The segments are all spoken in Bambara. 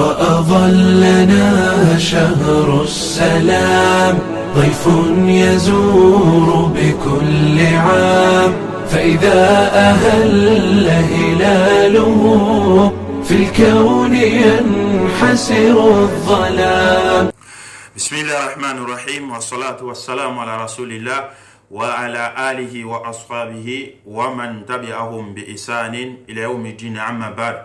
وأظلنا شهر السلام ضيف يزور بكل عام فإذا أهل هلاله في الكون ينحسر الظلام. بسم الله الرحمن الرحيم والصلاة والسلام على رسول الله وعلى آله وأصحابه ومن تبعهم بإحسان إلى يوم الدين. أما بعد،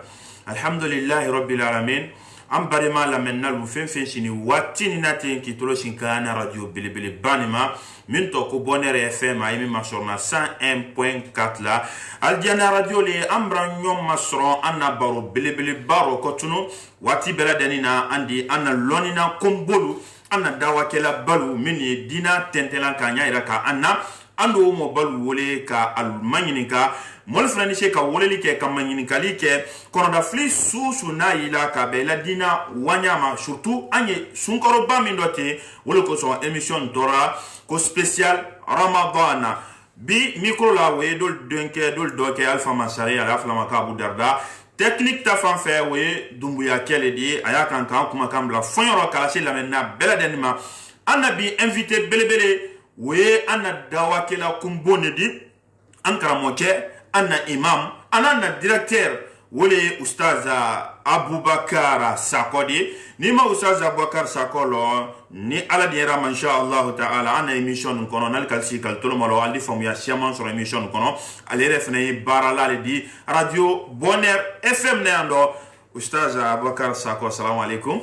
الحمد لله رب العالمين. أم برما لمن نلوفين فينشني واتين ناتين كتولوشين كانا راديو بلي بلي بانما من توكو بونير FM أيمي مشورنا 101.4 لا الجانا راديو لي أمبرا نيوم مشرون أنا بارو بلي بلي بارو كتونو واتي بلادنينا عندي أنا لونينا كومبولو أنا داوا كلا بالو مني دينا تنتلان كانيا إراكا أنا ando mo balu wole ka almanyini ka mol frani she ka wole like ka manyini kali ke kono da fli su na ila ka be la dina wanyama surtout anye sunkoro ba min dote wole ko son émission dora ko spécial ramadana bi micro la we dol denke dol doke alfa masari ala alfa makabu darda technique ta fan fe we dumbuya kele di aya kan kuma kambla fonyoro kala she la menna bela denima anabi invité belebele we ana dawa kela kumbone di ankara moke ana imam ana directeur wole ustaza Abubakar Sakodi nima ustaza Abubakar Sakolo ni ala diera insha Allah taala ana émission kono nal kalsi kal tolomalo andi fam ya siaman sur émission kono ale refne barala di radio Bonheur FM ne ando ustaza Abubakar Sakolo. Assalamu alaikum.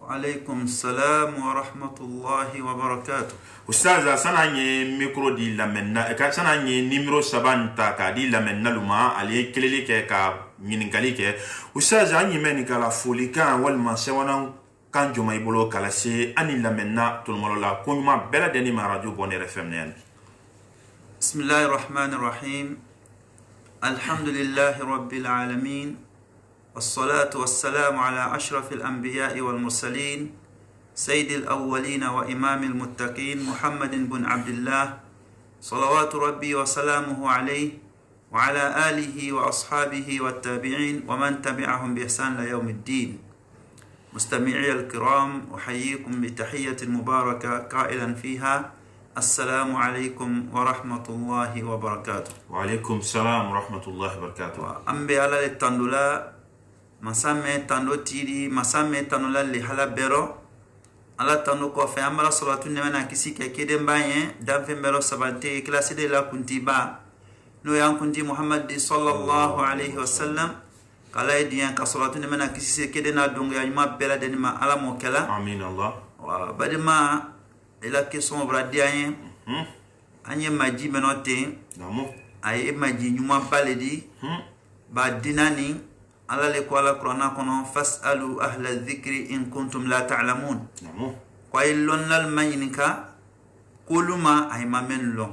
وعليكم السلام ورحمة الله وبركاته. Ustaza sana nye micro di lamena sana nye numero sabanta ka di lamena luma ali kelele ke ka nyininkali ke ustaza nye meni kala folika wal masewana kanjo mai bolo kala se ani lamena tulmolola kunma bela deni ma radio Bonheur FM ne. بسم الله الرحمن الرحيم. الحمد لله رب العالمين والصلاة والسلام على أشرف الأنبياء والمرسلين سيد الأولين وإمام المتقين محمد بن عبد الله صلوات ربي وسلامه عليه وعلى آله وأصحابه والتابعين ومن تبعهم بإحسان ليوم الدين. مستمعي الكرام، أحييكم بتحية مباركة قائلا فيها السلام عليكم ورحمة الله وبركاته. وعليكم السلام ورحمة الله وبركاته. أمبي على التندولا مسامي تندو تيري مسامي تندولا لحلا بيرو ala tanu ko fe amala salatu ne mana kisi ke kede mbaye dam fe mbero sabante classe de la kuntiba no yan kunti Muhammad sallallahu alayhi wasallam kala edian ka salatu ne mana kisi kede na dungu ya nyuma bela de ma ala mo kala amin Allah wa badima ila ke son bradiayen anye maji menote namo ay maji nyuma baledi ba dinani على القرآن كنا فاسألوا أهل الذكر إن كنتم لا تعلمون. نعم. قايلون للمينكا كل ما أي ما من لون.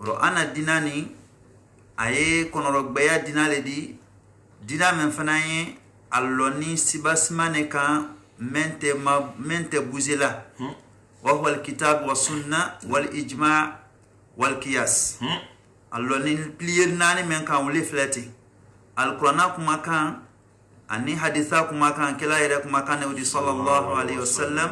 رأنا ديناني أيه كنا ركبيا دينا لدي دينا من فناي اللوني سباس مانكا منت بوزلا وهو الكتاب والسنة والإجماع والقياس. اللوني بلير ناني من كان ولي فلاتي. القرآن كما كان أني حديثا كما كان كلا يرى كما كان ودي صلى الله عليه وسلم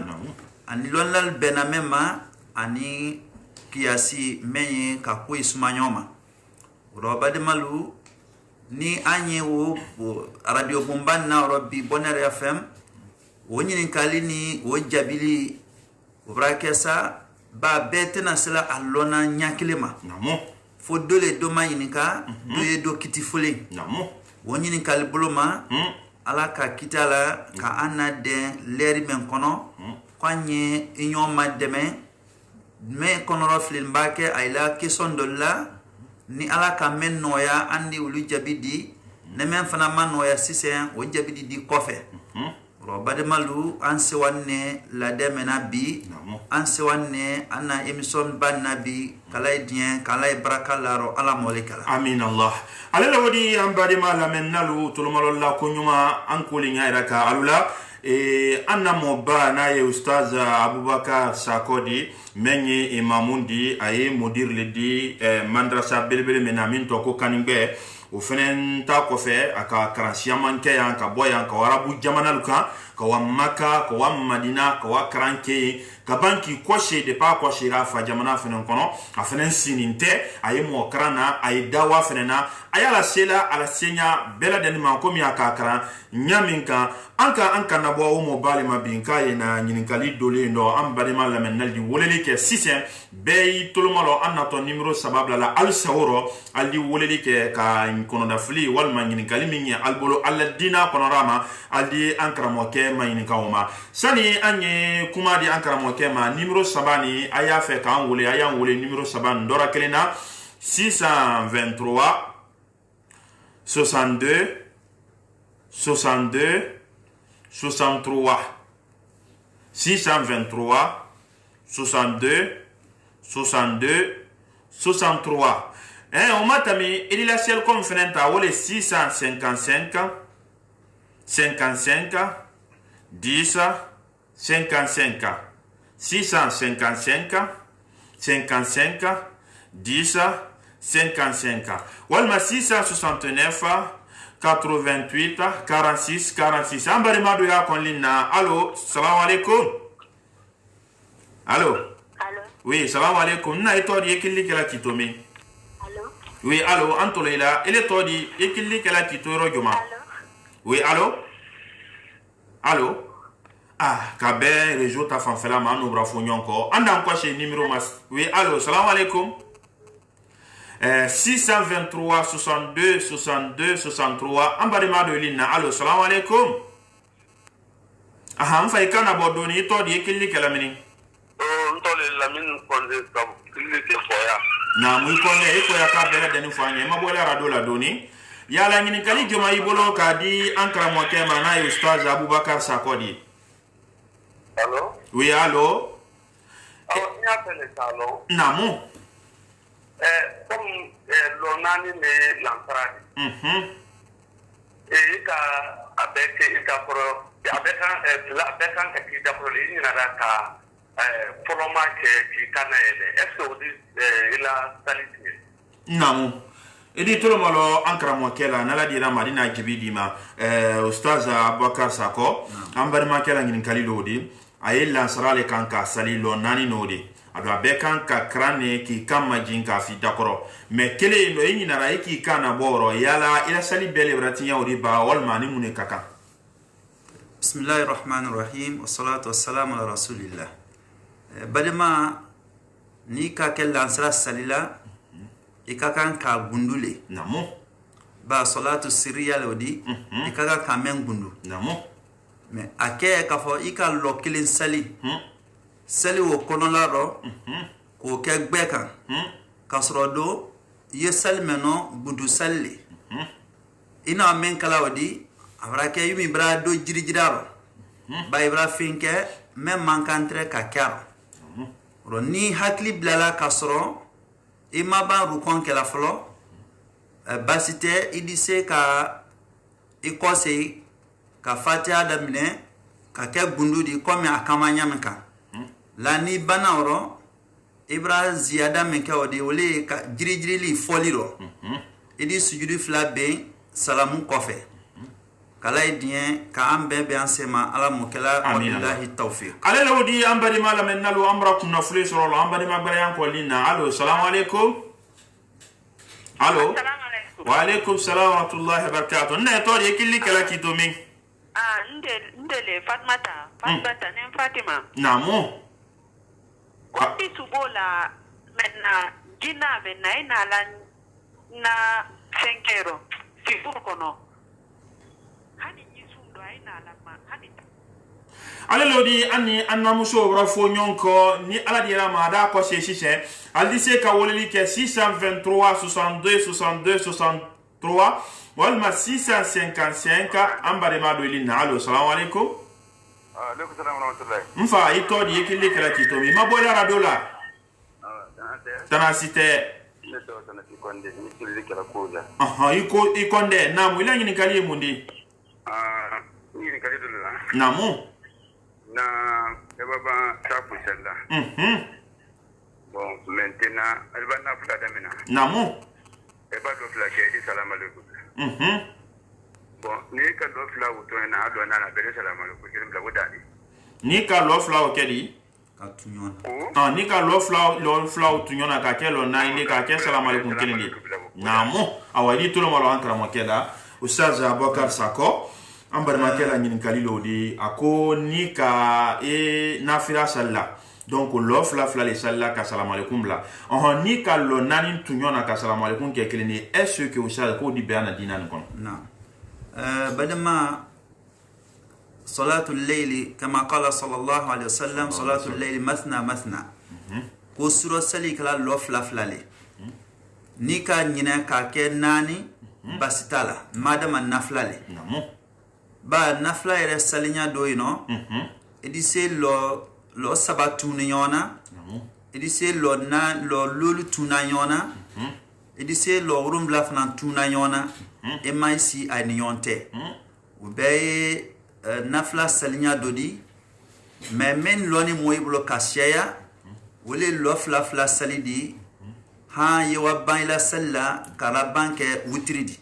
أني لون البنامما أني كياسي مني كقوي سمانيوما ورباد مالو ni anye wo radio bombana robbi Bonheur FM wonyini kalini wo jabili obrakesa ba betena sala alona nyakilema namo fo dole do mayinika do ye do kitifule namo wonyini kalibuloma ala ka kitala ka anna de leri men kono kwanye inyo mademe me kono roflin bake ayla kison dolla ni ala ka men noya andi ulu jabidi ne men fana man noya sisen o jabidi di kofe robade malu anse wanne la demena bi anse wanne anna emission banna bi kalay dien kalay barakalaro ala molikala amin Allah ala la wadi ambade mala men nalu tulumalo la kunyuma ankuli nyaira ka alula anna moba na ye ustaz Abubakar Sakodi menye imamundi aye mudir ledi madrasa belbele menamin to ko kanimbe o fenen ta ko fe aka karansiya manke yan ka boyan ka warabu jamana luka ka wa Makka ka wa Madina ka wa karanke ka banki kwashe de pa kwashe ra fa jamana fenen kono a fenen sininte ayi mo karana ayi dawa fenena ayala sela ala senya bela den man ko mi aka karan nyaminka anka na bo mo bale mabinka yena nyininkali dole ndo am bade ma lamen naldi wolele ke sisen be tolomalo annato numéro sababla la al sawro aldi wolele ke ka kono da fli wal man nyininkali minye albolo alladina kono rama aldi ankara mo ke mayininka oma sani anye kuma di ankara mo ke ma numéro sabani aya fe ka wole aya wole numéro saban dora kelena 623 62 63 623 62 63 on m'a mis il a ciel comme fenêtre ou les 655 55 10 55 655 55 10 55 walma 669 88 46 46 ambari madu ya konlina. Allo, salam alaikum. Allo. Allo. Oui, salam alaikum. Na etodi ekili kala kitomi. Allo. Oui, allo, antolela. Ele todi ekili kala kitoro joma. Allo. Oui, allo. Allo. Ah, kabe réseau ta fanfela ma no brafo nyonko. Anda kwa chez numéro mas. Oui, allo, salam alaikum. 623 62 62 63 ambari mado lina. Allo, salam alaikum. Aha, mfa ikana bodoni to di ekili kala mini. Ntole lamin konde kam kilite foya. Na mu konde iko ya ka bele deni fanye mabola rado la doni. Yala ngini kali joma ibolo ka di ankara mo kema na ustaz Abubakar Sakodi. Allo? Oui, allo. Ni appelle ça allo? Namu. Comme l'onani ne l'entrade. Et avec un qui d'apprendre il n'a qu'à follow qui canale. Est-ce que vous dites il a salité? Namu. Edi tolo malo ankara mo kela na la dira madina jibidima ustaz Abubakar Sako ambari makela ngin kalilodi ayella sarale kanka salilo nani nodi aba bekan ka krane ki kama jinka fi dakoro me kele no yini na raiki kana boro yala ila sali bele bratinya odi ba wal mani mune kaka. Bismillahir Rahmanir Rahim wassalatu wassalamu ala rasulillah. Badema ni ka kella ansara salila ikakan ka gundule Namu. ba salatu sirriya lodi ikakan ka men gundu Namu. mais ake ka fo ika lokilin sali sali wo konola ro ko ke gbeka ka sorodo ye sali meno gundu sali ina men kala wadi abrake yumi bra do jirijidaro ba ibra finke men mankantre ka kar ro ni hakli blala ka soro ima ba rukon kala flo basite idise ka ikose ka fatia damine ka ke gundudi komi akamanya menka la ni banawro ibra ziyada menka odi wole ka jirijiri li foliro idi sujudi flabe salamu kofe kala idien ka ambe be ansema ala mukela wallahi tawfiq Ale lodi ambari mala men nalu amrakum na fule soro ambari magbara yanko lina. Allo, salam alaikum. Allo. Salam alaikum. Wa alaikum salam wa rahmatullahi wa barakatuh. Na tori ekili kala kitomi. Ndele Fatmata nem Fatima. Namu. Kondi subola menna gina menna ina la na senkero sifur kono. Hani nyisundo ina la ma hani. Ale lodi ani annamuso brafo nyonko ni ala dira ma da ko sesise aldise ka woleli ke 623 62 62 63 walma 655 ambare ma do lina. Allo, salam alaikum. Alaikum salam wa rahmatullahi. Mfa itodi ekili kala kitomi mabola radola tanasite Ne do tanati konde ni kilite kala koza. aha ikonde namu ila ngini kali mundi Ni kali dole la. namu Na baba tafu sella. Bon, maintenant, elle va n'a pas d'amena. namu e ba do fla ke assalamu alaikum bon ni ka do fla wuto na do na be assalamu alaikum kirim la wadani ni ka lo fla o kedi ka tunyona ni ka lo fla o tunyona ka ke lo na ni ka ke assalamu alaikum kelindi namu awadi to lo malo ankara mo keda Ustaz Abubakar Sako ambar makela nyin kalilo di ako ni ka nafila salla donc lo fla les salla ka salam alaikum la ni ka lo nani tunyona ka salam alaikum ke kelini est-ce que Ustaz ko di bana dinan kon na badama salatul layl kama qala sallallahu alaihi wasallam salatul layl mathna mathna ko suro sali kala lo fla le ni ka nyina ka ke nani basitala madama naflale ba nafla ere salinya doino edise lo sabatu nyona edise lo na lo lulu tuna nyona edise lo rum lafna tuna nyona e maisi anyonte ube nafla salinya dodi men loni moyiblo kasya wole lo fla salidi ha yewa banila salla kala banke witridi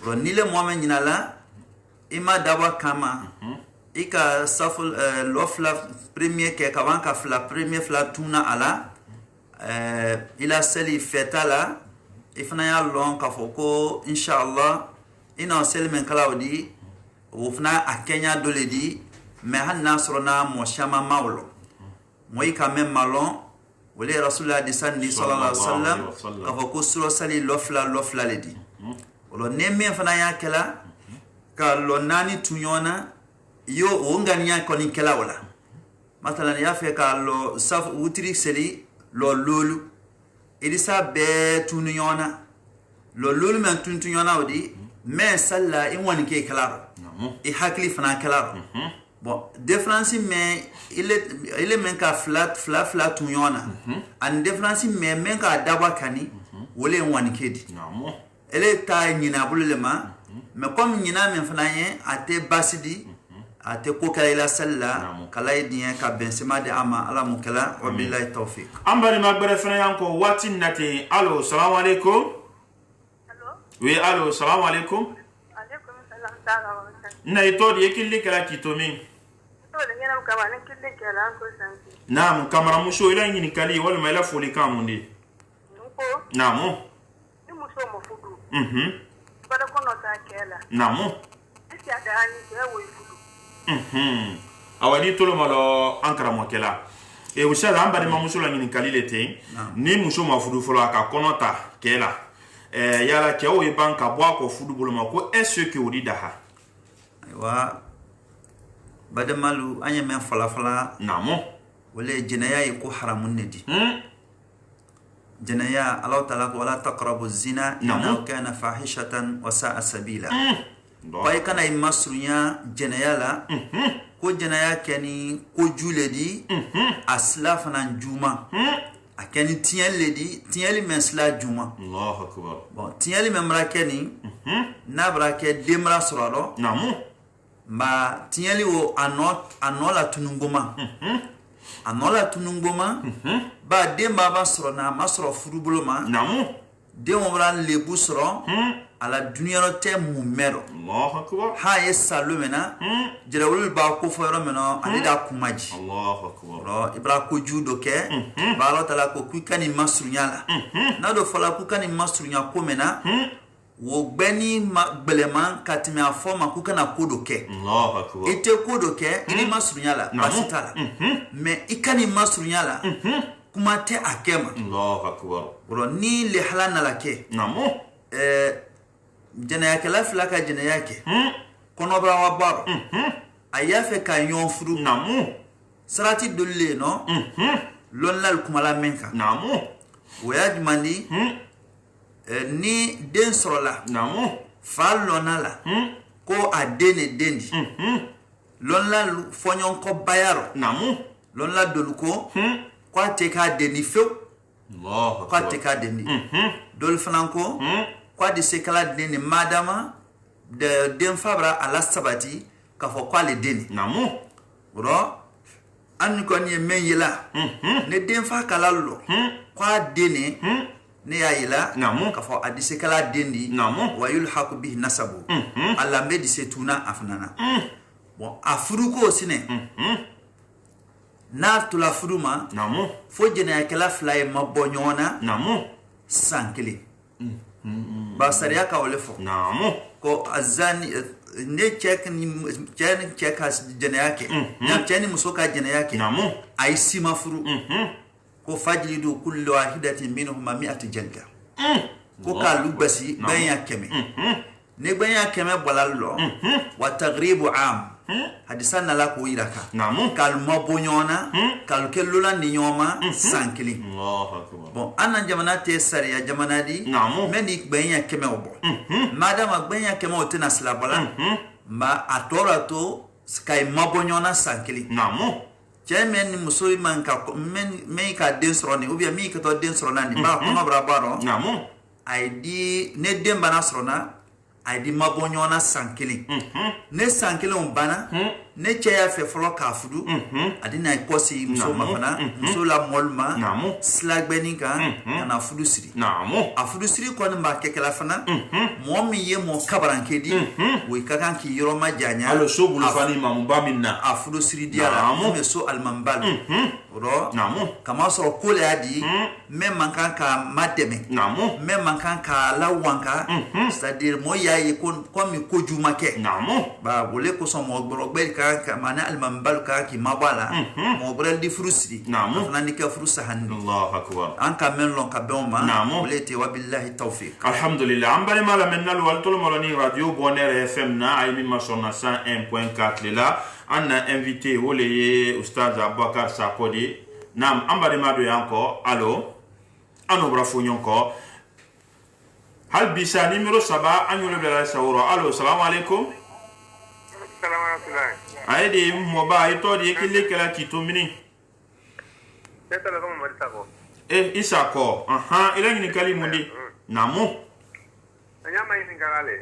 ro nile momen nyinala ima dawa kama ika saful lofla premier ke kawanka fla premier fla tuna ala ila sali fetala ifna ya lon ka foko inshallah ina selmen kalawdi wofna akenya doledi me han nasrona mo shama mawlo moy ka mem malon wali rasulullah disani sallallahu alaihi wasallam ka foko suro sali lofla ledi wala nemme fana ya kala ka lo nani tunyona yo ongania koni kala wala mathalan ya fe ka lo saf wutri seli lo lulu edisa be tunyona lo lulu men tunyona odi mais salla in wani ke kala e hakli fana kala bon difference mais il est men ka flat tunyona and difference mais men ka dawa kani wole wani kedi ele ta nyina bulema me comme nyina men fanaye ate basidi ate ko kala ila salla kala idien ka bensema de ama ala mukala wa billahi tawfiq ambari magbere fana yanko wati nati allo salam alaikum allo oui allo salam alaikum alaikum salam taala wa barakatuh na itodi ekili kala kitomi to de ngena kama ne kille kala ko sanki naam kamara musho ila nyini kali wala mala foli kamundi nuko naam ni muso mo fudu bada kono ta kela naam isi adani ya wo fudu awadi tolo malo ankara mo kela e usala ambari mamuso la nyini kali lete ni muso mafudu folo aka konota kela yala ke o banka bwa ko fudu bolo mako est-ce que odi daha wa badamalu anya men fala namo wala jinaya ko haramun nedi jinaya Allah taala ko wala taqrabu zina innahu kana fahishatan wa sa'a sabila pai kana imasrunya jinaya la ko jinaya keni ko juledi aslafana juma akeni tiel mensla juma Allahu akbar bon tiel memra keni nabra ke demra soralo namu ma tieli o anola tunungoma anola tunungoma ba demba ba soro na masoro furubulo ma namu demo bra lebu soro ala duniyaro te mumero Allahu akbar ha yesalumena jerawul ba ko foro meno adida kumaji Allahu akbar ro ibra ko judo ke ba lo tala ko kukani masrunyala na do fala kukani masrunya ko mena wo gbeni gbeleman katimi afoma kukana kodoke Allahu akbar ete kodoke ini masrunyala basitala me ikani masrunyala kuma te akema Allahu akbar ro ni le halana lake namu jana yake la flaka jana yake kono bra wa baro ayafe ka yon furu namu sarati dolle no lonlal kuma la menka namu waya jumandi ni den sorola namu fa lonala ko adene dendi lonla fonyon ko bayaro namu lonla doluko ko teka deni few Allahu ko teka deni dol franco ko de sekala deni madama de den fabra ala sabati ka fo ko le deni namu ro an ko ni menyela ne den fa kala lo ko deni ne ya ila Namu. ka fo adise kala dendi Namu. wa yulhaqu bihi nasabu alla be dise tuna afanana bon afuru ko sine na tula furuma Namu. fo jena kala flay mabonyona Namu. sankili ba sariya ka wole fo Namu. ko azani ne check ni check as jena yake na cheni musoka jena yake Namu. ay sima furu ko fajlidu kullu wahidatin minhum 100 jalda ko ka lubasi banya keme ne banya keme bolalo wa taghribu am hadisan la ko iraka Namu. kal mabonyona kal kelula ni nyoma sankili Allahu akbar. bon anan jamana te sariya jamana di Namu. mendi banya keme obo madama banya keme otena sila bola ma atora to sky mabonyona sankili Namu. Jamen muso man ka men ka den sroni ou bien mi ka to den srona ni ba ko bra baro Namu. ID ne den bana srona ID mabonyona sankili ne sankili on bana ne cheya fe folo ka fudu adina ikosi muso mafana muso la molma Namu. slagbenika na fudu siri Namu. afudu siri ko ne ba kekela fana mo mi ye mo kabrankedi we kakan ki yoro ma janya Alo so bulu fani mamu baminna. afudu siri diala Namu. me so almambal ro Namu. kama so ko le adi même mankan ka mademe Namu. même mankan ka lawanka c'est-à-dire mo yayi ko mi ko juma ke Namu. ba wole ko so mo gboro ka mana almambal ka ki mabala mo brel di frusri Namu. afna ni ka frusa handi Allahu akbar. an ka men lon ka bema Namu. wole te wabillahi tawfiq Alhamdulillah. Ambale mala menna wal tolo moloni radio Bonheur FM na ay mi masona 101.4 là. Anna invité wole Oustaz Aboubacar Sakodi. Nam ambale mado yanko. Allo. Ano brafo nyonko. Hal bisa numéro saba anyole bela sawro. Allo, salam alaikum. Salam alaikum. Ayde moba ito di kile kala kito mini. Teta la kama marisa ko. Isako. Aha, ila ngini kali mundi. Namu. Nyama hizi ngalale.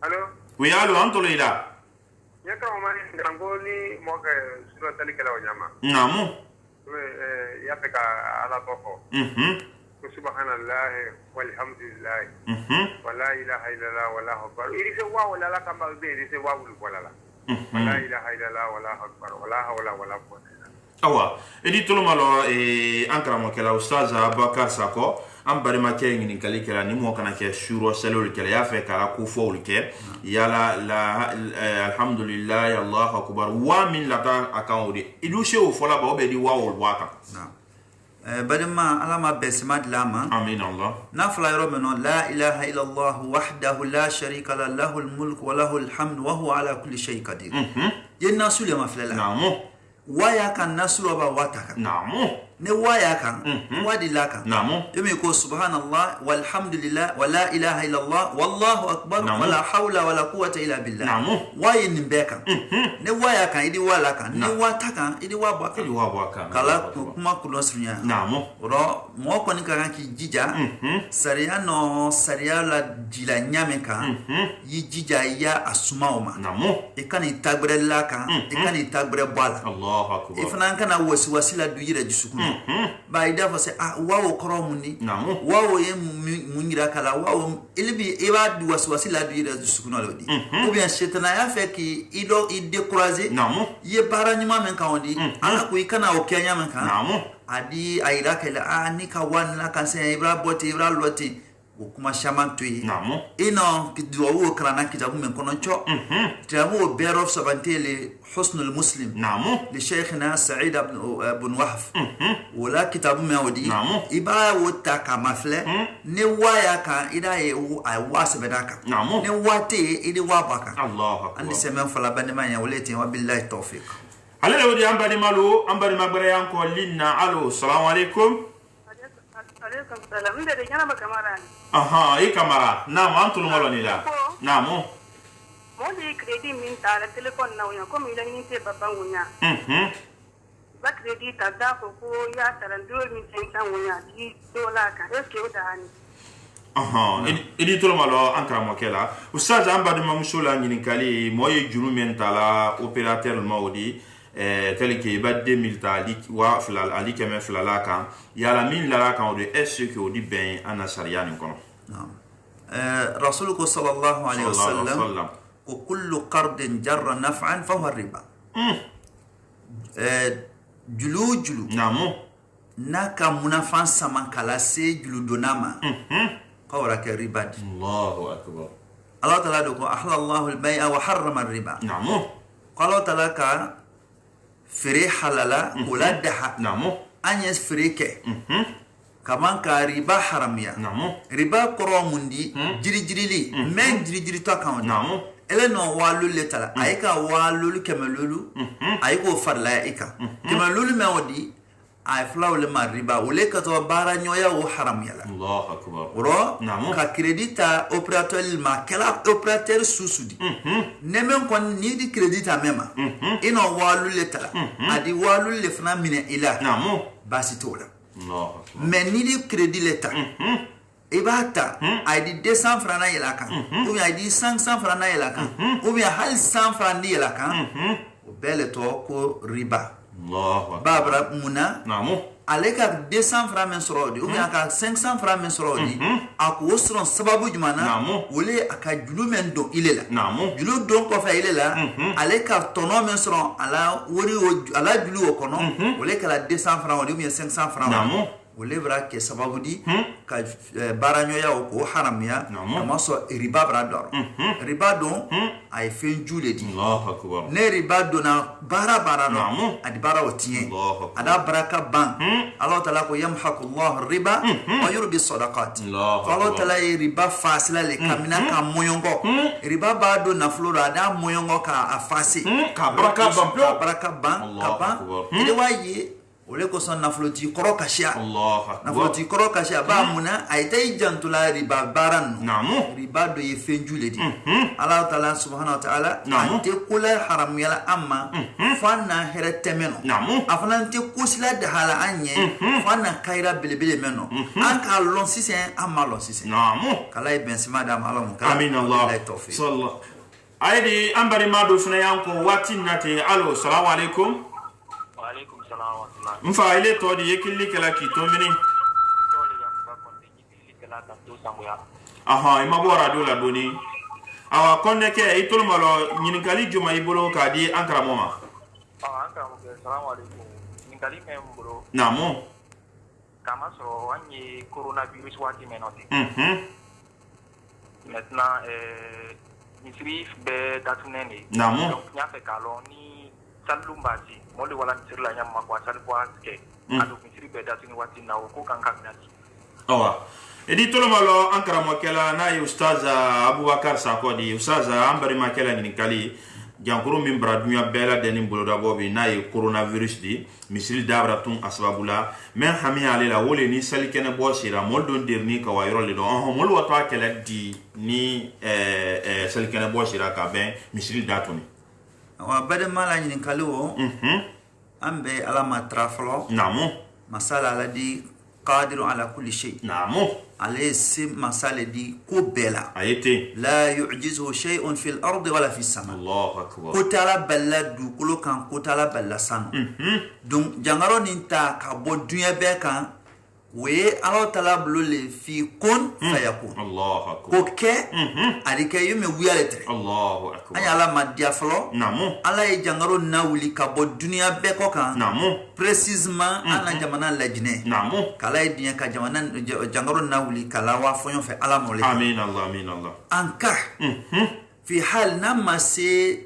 Allo. Oui, allo, antolo ila. Nyaka omani ngangoli moka sura tali kala wanyama. Namu. Ya peka ala toko. Subhanallah walhamdulillah. Wala ilaha illallah wala akbar. Iri se wa wala la kama be iri se wa wala la. Wala ilaha illallah wala akbar wala hawla wala quwwata. Awa, edi tolo malo ankara mo kala Oustaz Aboubacar Sako. Am bari ma kay ngini kali kala ni mo kana ke shuro selol kala ya fe kala ku fo ulke yala la alhamdulillah allah akbar wa min la ta akawdi idu shew fola ba obedi wa wol waka badama alama besmad lama amin allah na fala yoro meno la ilaha illa allah wahdahu la sharika la lahu almulk wa lahu alhamd wa huwa ala kulli shay'in qadir yenna sulema flala namu waya kan nasulu ba wataka namu ne waya kan wadi laka namu yumi ko subhanallah walhamdulillah wala ilaha illa allah wallahu akbar wala hawla wala quwwata illa billah namu wayin nimbeka ne waya kan idi wala kan ne wataka idi wabaka idi wabaka kala kuma kulosrunya namu ro mo ko ni kan ki jija sariya no sariya la jila nyame kan yi jija ya asuma oma namu e kan itabre laka e kan itabre bala allah akbar ifana kana wasila du yira jisukuna ba ida fa se wawo koromundi namu wawo ye mungira kala wawo ilbi iba du wasila du yira jisukuna lodi ou bien shetana ya fait ki ido décourager namu ye baranyuma men kan wodi ana ko ikana o kenya men kan namu adi aira kala ni ka wan la kan se ibra boti ibra loti kuma shaman tuyi namu ino kiduwa kana kitabu men kono cho kitabu berof sabantele حسن المسلم نعم لشيخنا سعيد بن وهف ولا كتاب مودي نعم إبا وتاكا مفلة نوايا كان إذا يو أواس بداكا نعم نواتي إذا واباكا الله أكبر عندي سمع فلا بني ما يولتي وبالله التوفيق هلا لو دي أمباري مالو أمباري مبري أنكو لنا ألو السلام عليكم عليكم السلام من ده جانا بكاميرا أها إيه كاميرا نعم أنتم مولاني لا نعم mo di credit min ta la telephone na unya ko mi la ni te baba unya ba credit ta da ko ya taran do min tenka unya di dola ka eske o da ni aha idi tolo malo ankara mo kela Oustaz amba de mamusola ngini kali moye junu men tala opérateur maudi tel que ba 2000 ta wa filal ali keme filala kan yala min la kan de est-ce que odi ben ana sharia ni kono رسولك صلى الله عليه وسلم وكل قرض جر نفعا فهو الربا جلو نعم ناكا منافع سما كلا سي جلو دوناما قورك الربا الله اكبر الله تعالى دوكو احل الله البيع وحرم الربا نعم قال الله تعالى كا فري حلالا ولا دحا نعم انيس فريكه كمان كربا حراميا نعم ربا كرومندي جري من جري تو كان نعم eleno walu letala ayika walu kemelulu ayiko farla ika kemelulu mewdi ay flawle ma riba wole kato bara nyoya o haram yala Allah akbar ro na'am ka credita operateur ma kala operateur susudi nemen kon ni di credita mema ino walu letala adi walu le fna mine ila na'am basi tola Allah mais ni di credit leta ibata ay di 200 francs na yela kan ou bien ay di 500 francs na yela kan ou bien hal 100 francs ni yela kan o bele to ko riba Allah babra muna na'am aleka 200 francs men sorodi ou bien ka 500 francs men sorodi ako osron sababu jumana wole aka julu men do ilela na'am julu don ko fa ilela aleka tono men soron ala wori ala julu o kono wole kala 200 francs ou bien 500 francs na'am wole bra ke sababu di ka baranyoya o ko haramya kama so riba bra dor riba don ay fen jule di Allah akbar ne riba do na bara no adi bara o tien ada baraka ban Allah taala ko yamhaqu Allah riba wa yurbi sadaqat Allah taala riba fasila le kamina ka moyongo riba ba do na flora ada moyongo ka afasi ka baraka ban ka ban ide waye ole ko son nafloti koro kashia Allah nafloti koro kashia ba muna aytay jantula riba baran na'am riba do ye fenjule di Allah taala subhanahu wa ta'ala ante kula haram yala amma fanna here temeno afana ante kusila de hala anye fanna kaira bilibili meno anka lon sisen amma lon sisen na'am kala ibn simada malamu amin Allah sallallahu aydi ambari mado funa yanko wati nate allo assalamu alaikum mfa ile to di yekili kala ki to mini aha ima bora do la doni awa konne ke itol malo nyinkali juma ibolo ka di ankara moma ankara mo assalamu alaikum nyinkali me mbolo namo kama so anyi coronavirus wati menoti maintenant misri be datunene namo donc nya fe kalo ni salumbaji mole wala misri la nyama kwa salwa ke adu misri be datuni wati na ko kanka nati awa edi tolo malo ankara mo kala na ustaza Abubakar Sakodi ustaza ambari makela nyinkali jankuru min bradunya bela deni boloda bobi na coronavirus di misri dabra tun asbabula men hami alela wole ni salikene bo sira moldon dirni ka wayro le do mol wato akela di ni salikene bo sira ka ben misri datuni wa bade mala nyinkali wo ambe alama traflo namo masala aladi qadiru ala kulli shay namo عليه سم مسالة دي كوبلا أيتي لا يعجزه شيء في الأرض ولا في السماء الله أكبر كتلا بلا دو كلو كان كتلا بلا سانو دون جانغارو نينتا كابو دنيا بيكا وي الله تعالى بلولي في كون فيكون الله أكبر كوكي أديك يومي ويالتري الله أكبر أني على ما ديافلو نامو الله يجانغارو ناولي كابو دنيا بيكو كان نامو précisément أنا جمانا لجنة نامو كلا يدنيا كجمانا جانغارو ناولي كلا وافيون في على مولي آمين الله آمين الله أنكا في حال نما سي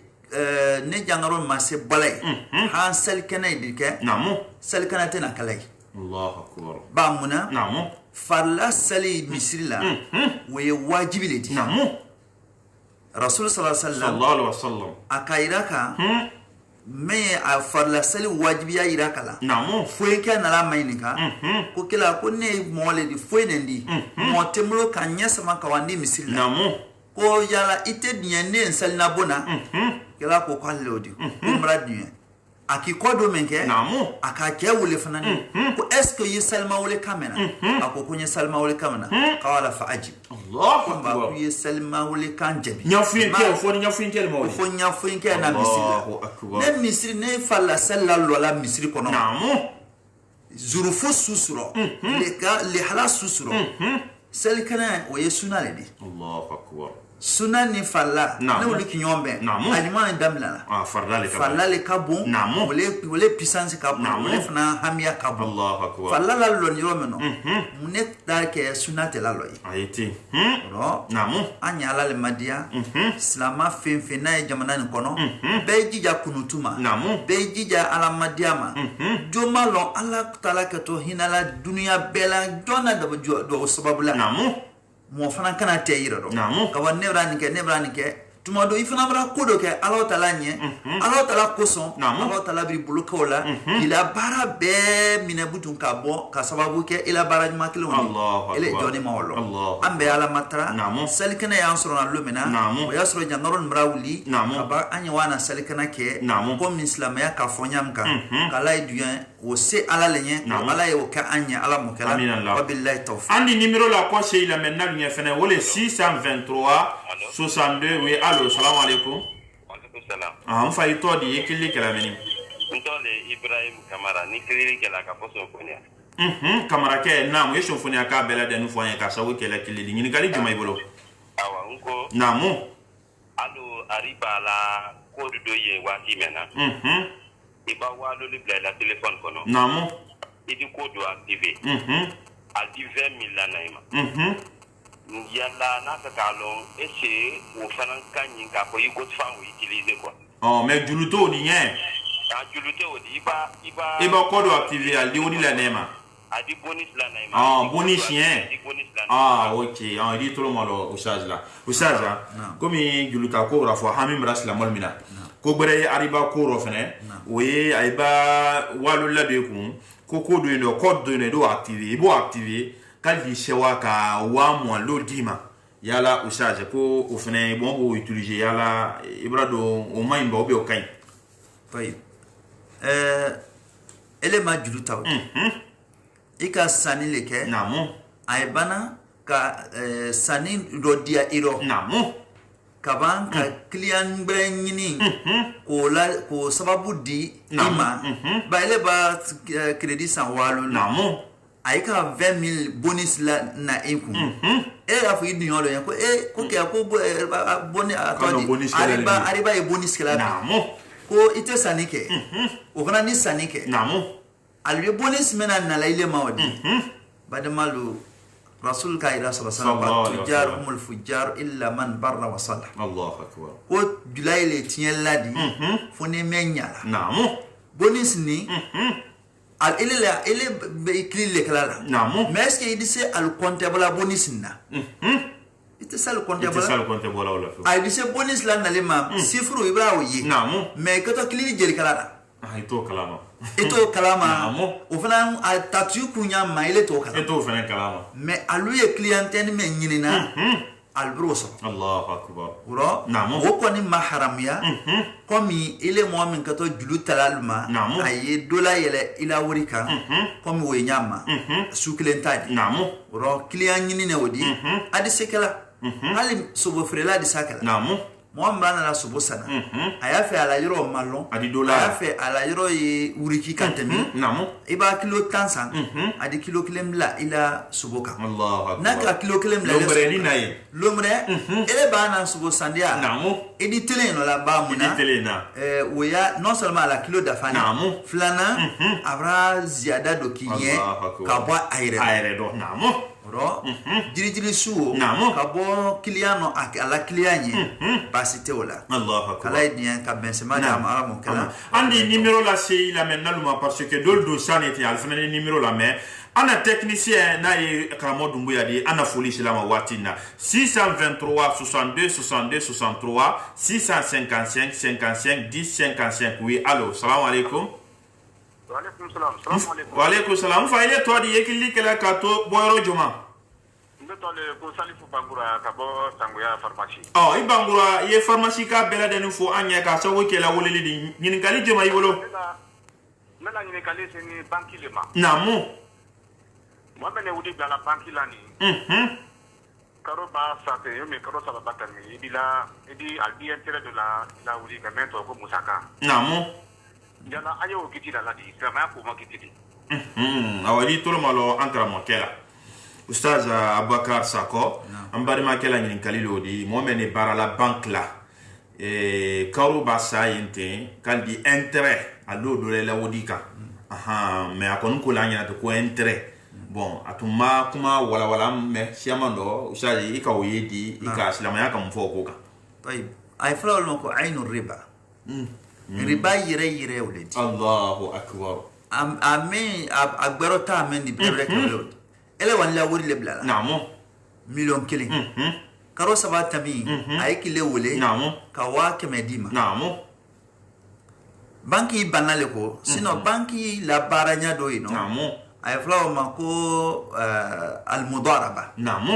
نجانغارو ما سي بلاي هان سلكنا يديك نامو سلكنا تنا كلاي الله أكبر بامنا نامو فلا سلي مسرلا ويواجب لدي نامو رسول صلى الله عليه وسلم صلى الله عليه وسلم أكايراكا me a farla sali wajibi ya iraka la namo foi ka na la mainika ko kila ko ne mole di foi nendi mo temlo kan nyesama ka wandi misila namo ko yala ite diende ensal na bona kila ko kwallo di umra diye aki kodo menke namu aka ke wule fanani ko est-ce que yisalma wule kamena ako kunye salma wule kamena qala fa ajib Allah ba ku yisalma wule kan jabi nyafinke fo nyafinke mo fo nyafinke na misri ne misri ne falla sallallahu ala misri kono namu zurufu susuro le hala susuro sel kana o yesuna le di Allahu akbar sunan ni falla ne wuli kinyombe alimani damla falla le kabon wole puissance kabon wole fana hamia kabon Allahu akbar falla la lo ni romeno munet dar ke sunate la loyi ayiti ro namu anya la le madia islama fenfena e jamana ni kono bejija kunutuma bejija ala madiama joma lo ala taala kato hinala dunia bela dona do sababu la namu mo fana kana teyira do ka wa nebrani ke tuma do ifana bra kodo ke Allah taala nye Allah taala koson Allah taala bi bulukola ila bara be minabutun ka bo ka sababu ke ila bara ma kilo ele joni mawlo ambe ala matra salikana ya ansoro na lumina o yasro jangaron mrawli aba anya wana salikana ke ko islam ya ka fonyamka kala iduyan o se ala lenye ala yo ka anya ala mokala wa billahi tawfiq andi numéro la quoi c'est il amène na fene wole 623 62 oui allo salam alaikum wa alaikum salam fa ito di yekili kala meni ntole Ibrahim Kamara ni kili kala ka poso konya Kamara ke namu yesho foni aka bela de nu fonya ka sawu kala kili ni ngali juma ibolo awa unko namu allo ariba la code do ye wati mena iba walo li la téléphone kono namu idi code activé a di 20 000 la naima yalla na ka kalon ese wo fanan kanyin ka ko yigo tfan wo utiliser quoi mais juluto ni yen juluto di iba code activé al di woni la nema adi bonus la naima bonus yen ok il dit tout le monde usage comme juluta ko rafa hamim rasla molmina ko bare ariba ko ro fene oui aiba walu la de ko do no code do activé kaldi shewa ka wa mo lo dima yala usage ko o fene bon o utiliser yala ibrado o maimba o be o kain fay elema juluta ika sani leke namu aibana ka sani rodia iro namu kaban ka client brengini ko sababu di ima ba ele ba credit san walo namu aika 20 000 bonus la na inku afu idin yolo yan ko ke ko boni akodi ariba e bonus kala namu ko ite sanike o kana ni sanike namu albe bonus mena na laile mawdi badamalu rasul kaida sallallahu alaihi wasallam tujarumul fujar illa man barra wa salla Allahu akbar ko julaile tien ladi foni menyala namu bonus ni al ele be klile kala namu mais est-ce que il dit al comptable bonus na ite sal comptable wala ay dit bonus la na lema sifru ibrahim yi namu mais que to klile jeri kala ito kalama o fana a tatu kunya ma ile to kalama ito fana kalama mais alu ye clientèle men nyinina albroso Allahu akbar uro namu o ko ni maharamya komi ile mo min kato julu talalma aye dola yele ila wurika komi we nyama suklentadi namu uro client nyinine wodi adi sekala hali sobo frela di sakala namu mo mbana la sobo sana aya fe ala yoro malon adi dola aya fe ala yoro yi wuriki kantemi namu iba kilo tansan adi kilo kilem la ila suboka Allahu akbar naka kilo kilem la lombre ni nayi lombre ele bana subo sandia namu edi tele no la ba muna oya non seulement la kilo da fani flana abra ziada do kinye ka bo aire do namu ro jiri suo ka bo kiliano ala kilianye basite wala Allahu akbar kala idien ka bensema da mara mo kala andi numéro la c'est la maintenant parce que doldo sanete alfana numéro la mais ana technicien na e kramo dumbuya di ana folie silama watina 623 62 62 63 655 55 10 55 oui allô salam alaikum wa alaikum salam salam alaikum wa alaikum salam fa ile to di yekili kala ka to boyro juma le ko salifu bangura ka bo sangoya pharmacie oh i bangura ye pharmacie ka bela den fo anya ka so ke la woleli di nyin kali jema yibolo mena nyine kale seni banki le ma namu mo bene wudi bala banki lani karo ba sate yo me karo sala batami ibila idi albi intérêt de la wudi ka mento ko musaka namu jana ayo kiti la di sama ko ma kiti awali tolo malo ankara mo kela Ustaz Abubakar Sako ambari ma kela nyin kalilo di mo mene barala bank la karo ba sa yente kaldi intérêt alo do la wodika mais akon ko la nyata ko intérêt bon atuma kuma wala me siamando usaji ikawidi ikaslama yaka mfoko ka طيب ay fala ko aynu riba riba yire wulidi Allahu akbar amen agbero ta amen di bere kalo ele wan la wuri le blala namu million kili karo sabata mi ay kile wule namu ka wa ke medima namu banki banale ko sino banki la baranya do ino namu ay flaw ma ko al mudaraba namu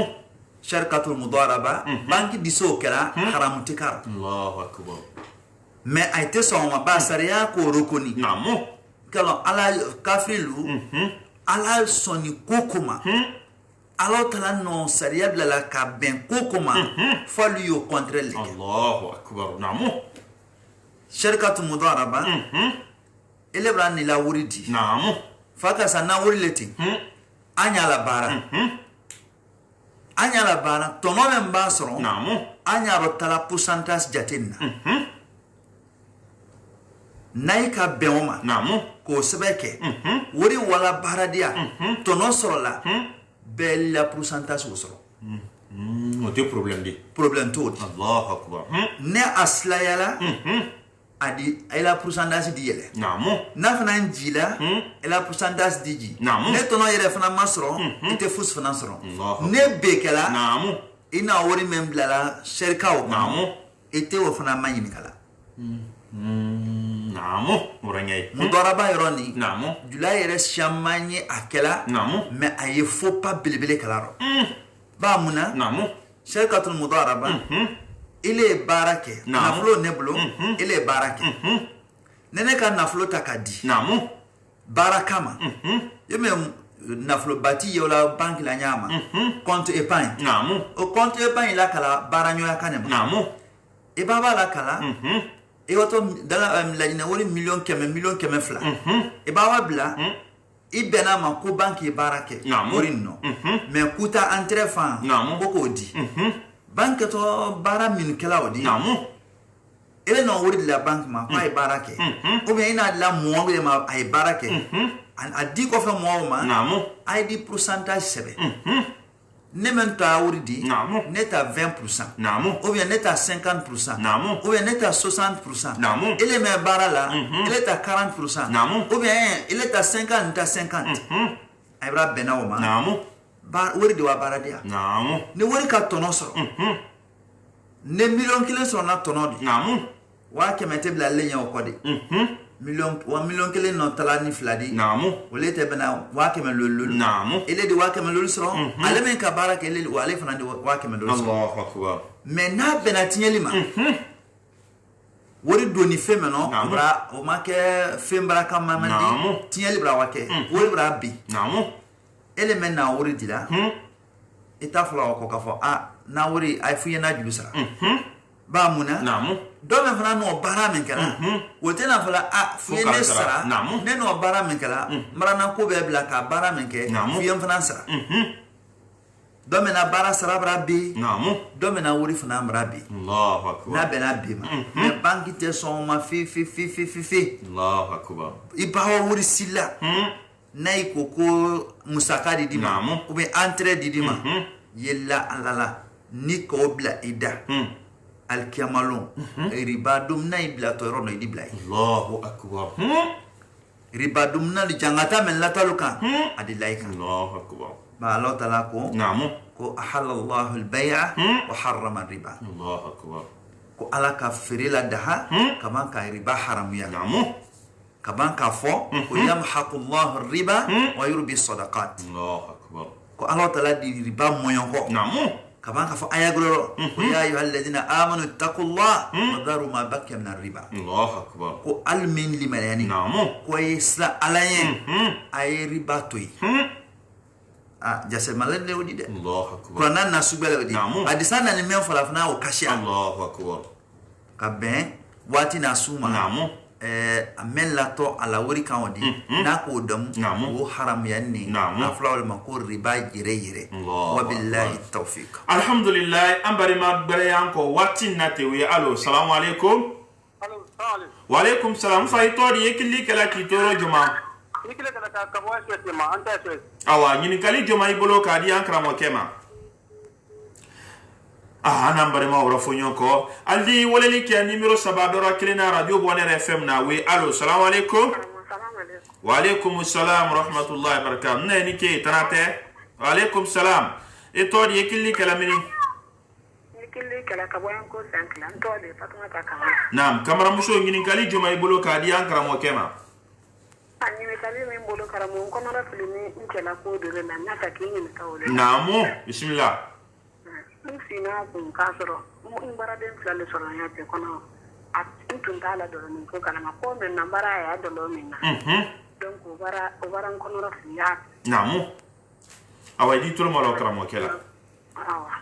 sharkatul mudaraba banki diso kala haram tikar Allahu akbar mais ay te son ma basaria ko rokoni namu kala ala kafilu ala soni kokoma ala tala no saria bla la ka ben kokoma falu yo contrôle Allahu akbar namu sharkatul mudaraba ele brani la wuridi namu faka sana wurileti anya la bara tono men basro namu anya ro tala pourcentage jatinna naika beoma namu ko sebeke wori wala baradia tono sorola bella pourcentage wosro o te problème tout Allahu akbar ne asla yala adi ela pourcentage di yele namu na fana njila ela pourcentage di ji namu ne tono yele fana masro ite fus fana sro Allahu ne bekela namu ina wori memblala sherkaw namu ite wo fana manyini kala namu murangay mudaraba ironi namu dula yere shamanye akela namu mais aye faut pas belebele kalaro ba muna namu sherkatul mudaraba ile barake naflo neblo ile barake nene ka naflo takadi namu barakama yeme naflo bati yola banki la nyama compte épargne namu o compte épargne la kala baranyo ya kanema namu e baba la kala e wato dala la ina wori million keme fla e baba bla ibena ma ko banki barake wori no mais kuta entre fan boko di banque to bara min kala odi namu ele no wori la banque ma fa barake o bien ina la mo ma ay barake an adi ko fa mo ma namu ay di pourcentage sebe ne men ta wori di namu net à 20% namu ou bien net à 50% namu ou bien net à 60% namu ele me bara la il est à 40% namu ou bien il est à 50 ay bra benawma namu bar wori di wa bara dia namu ne wori ka tono soro ne million kilo so na tono di namu wa kemete bla lenya okode million kilo no tala ni fladi namu wole te bana wa kemel lolul namu ele di wa kemel lolul soro ale men ka bara ke ele wale fana di wa kemel lolul Allahu akbar mais na bena tinyeli ma wori doni femeno bra o make fembra kama mandi tinyeli bra wake wori bra bi namu ele men na wori dila ita fla ko ka fo na wori ay fuye na julusara ba muna namu do men fana no bara men kala wote na fala fuye ne sara ne no bara men kala mara na ko be bla ka bara men ke fuye fana sara do men na bara sara bra bi namu do men na wori fana bra bi Allahu akbar na be na bi ma me banki te son ma fi Allahu akbar ibawo wori sila na ikoko musakadi di ma ou bien entrée di ma yella alala ni ko bla ida al kiamalon riba dum na ibla to rono di bla Allahu akbar riba dum na jangata men la taluka adi laika Allahu akbar ba Allah taala ko namu ko ahallallahu al-bay'a wa harrama riba Allahu akbar ko ala ka firila daha kama ka riba haram ya namu kaban ka fo ko yamhaqullahu ar-riba wa yurbi sadaqat Allahu akbar ko Allah ta'ala di riba moyon ko namu kaban ka fa ayagro ya ayyuhalladhina amanu taqullaha wa daru ma baqiya min ar-riba Allahu akbar ko almin limayani namu ko isla alayen ay riba toy jase malade wodi de Allahu akbar ko nan na subele wodi adisana ni men fala fana o kashi Allahu akbar ka ben wati na suma namu amen la to ala wori kan wodi na ko dum wo haram yanni na flawal makor riba jire wa billahi tawfiq alhamdulillah ambari ma bare yanko wati na tewe alo assalamu alaikum wa alaikum salam fa itori yekili kala kitoro juma ikile kala ka bo asete ma anta asete awa nyini kali joma ibolo ka di ankra mo kema nambare ma wora fonyo ko aldi woleli ki numero sabadora kilina radio bonere fm na we allo assalamu alaikum wa alaikum assalam rahmatullahi barakatuh ne ni ke tarate wa alaikum salam e to di ekili kala mini ekili kala ka bo yanko sankla to de fatuma ka kama nam kamara muso nyini kali joma ibolo ka di ankra mo kema ani me kali me bolo karamo ko na filimi nkela ko de na nata kinyi kawle namo bismillah sina kun kasoro mun bara den flale soro ya te kono at tun tala do min ko kana ma ko men nambara ya do lo min na donc o bara kono ra fiya namu awadi tulo mo karamo kela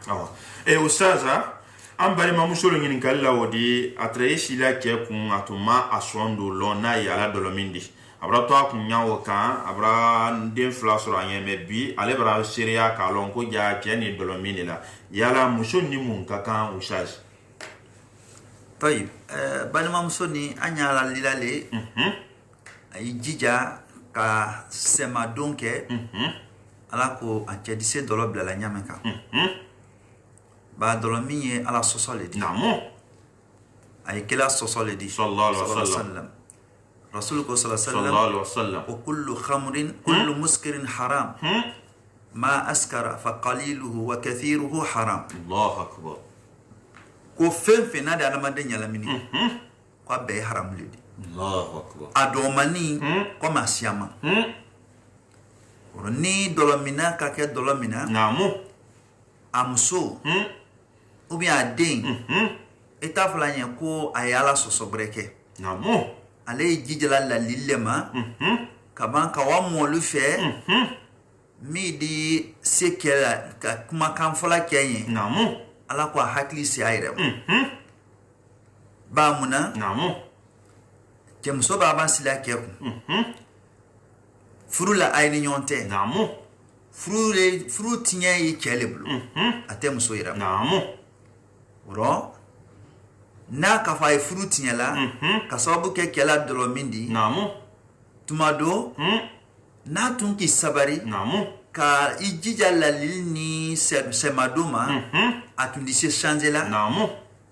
awa e ustaza ambari mamusolo ngini kala wodi atreisi la ke kun atuma aswondo lo na yala do lo mindi abra to kun nyawo kan abra den fla soro anyeme bi ale bra seria ka lon ko ja jeni do lo minila yala musoni mun kakan usaj tayib banima musoni anyala lilale ay jija ka sema donke ala ko ante dise dolo bla la nyameka ba dolo miye ala sosole di namo ay kila sosole di sallallahu alaihi wasallam rasulullah sallallahu alaihi wasallam wa kullu khamrin kullu muskirin haram ما أسكر فقليله وكثيره حرام الله أكبر كو فين هذا أنا ما دنيا لمني كو بيه حرام لدي الله أكبر أدوماني كو ما سياما ورني دولمينا كاكي دولمينا نامو أمسو وبي أدين إتافلاني كو أيالا سوسوبريكي نامو علي جيجلا لليلما كمان كوامو لفه midi sekela ka kuma kan fola kenye namu ala ko hakli si ayre ba muna namu kemso baba sila ke furula ayni nyonte namu furu tinya yi keleblu atem so ira namu ro na ka fay furu tinya la ka sababu ke kela dolo mindi namu tumado na tunki sabari namu ka ijija la lilni semadoma atundise changer la namu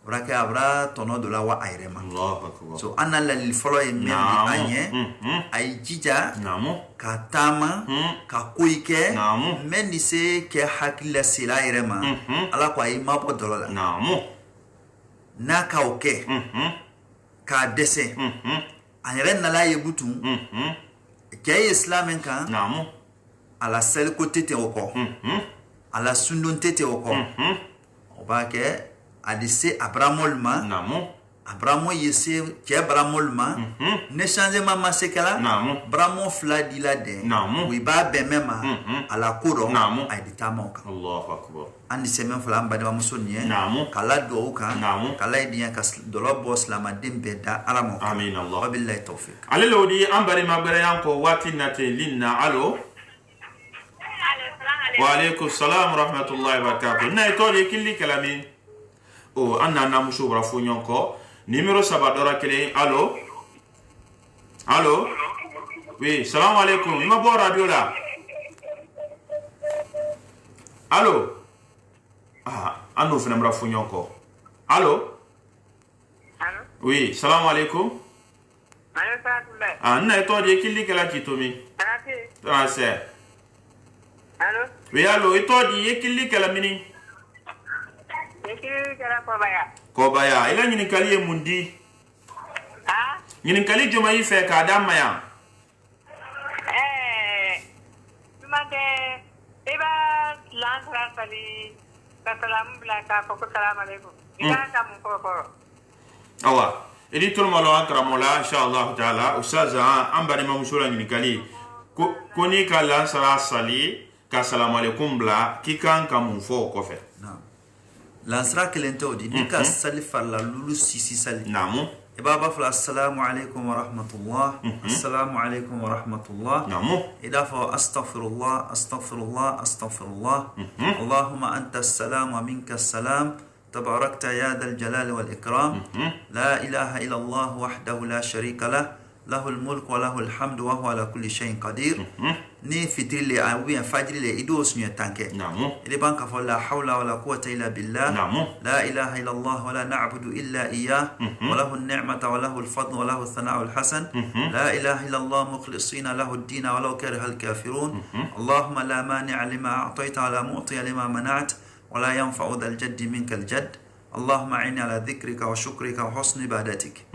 braka abra tono de la wa airema Allahu akbar so ana la lil folo e mendi anye ay jija namu ka tama ka kuike namu mendi se ke hakila sila airema ala kwa ima po dolola namu na ka oke ka dese ayren na la yebutu kay islamen kan namu ala sel ko tete oko ala sundon tete oko oba ke adise abramolma namu abramo yese ke abramolma ne changer mama sekala namu bramo fladi la de namu wi ba be mema ala kuro namu ay ditamoka Allahu akbar andi semen fala mbade wa musonye namu kala do ka namu kala idiya kas dolo boss la madimbe da alamo amin Allah wa billahi tawfiq ale lodi ambari magbere yanko wati nate linna alo wa alaikum salam rahmatullahi wa barakatuh na itori killi kalami o anna na muso bra funyonko numero sabadora kele alo alo oui salam alaikum ima bo radio la alo ando fena bra funyonko alo allo oui salam alaikum allo salam na itori killi kala kitomi arate allo oui allo itori killi kala mini ekiri kala ko baya ila nyini kali mundi nyini kali joma yi fe ka dama ya tumate eba sali ka salam bla ka ko salam alaikum ida ta mun ko awa idi tol malo akramola inshallah taala ustaza ambari mamusura ni kali koni kala sara sali ka salam alaikum bla kikan kamun fo ko fe lansra kelento di ka sali falla lulu sisi sali namu ibaba fala assalamu alaikum wa rahmatullah assalamu alaikum wa rahmatullah namu idafa astaghfirullah astaghfirullah astaghfirullah allahumma anta as-salam wa minka as-salam تباركت يا ذا الجلال والإكرام لا إله إلا الله وحده لا شريك له له الملك وله الحمد وهو على كل شيء قدير ni fitri le awi fajri le ido sunya tanke namu ile banka fa la hawla wala quwwata illa billah namu la ilaha illa Allah wa la na'budu illa iyyah wa lahu an-ni'mata wa lahu al-fadl wa lahu ath-thana'u al-hasan la ilaha illa Allah mukhlisina lahu ad-din wa law kariha al-kafirun Allahumma la mani'a lima a'tayta wa la mu'tiya lima mana'ta ولا ينفع ذا الجد منك الجد اللهم أعني على ذكرك وشكرك وحسن عبادتك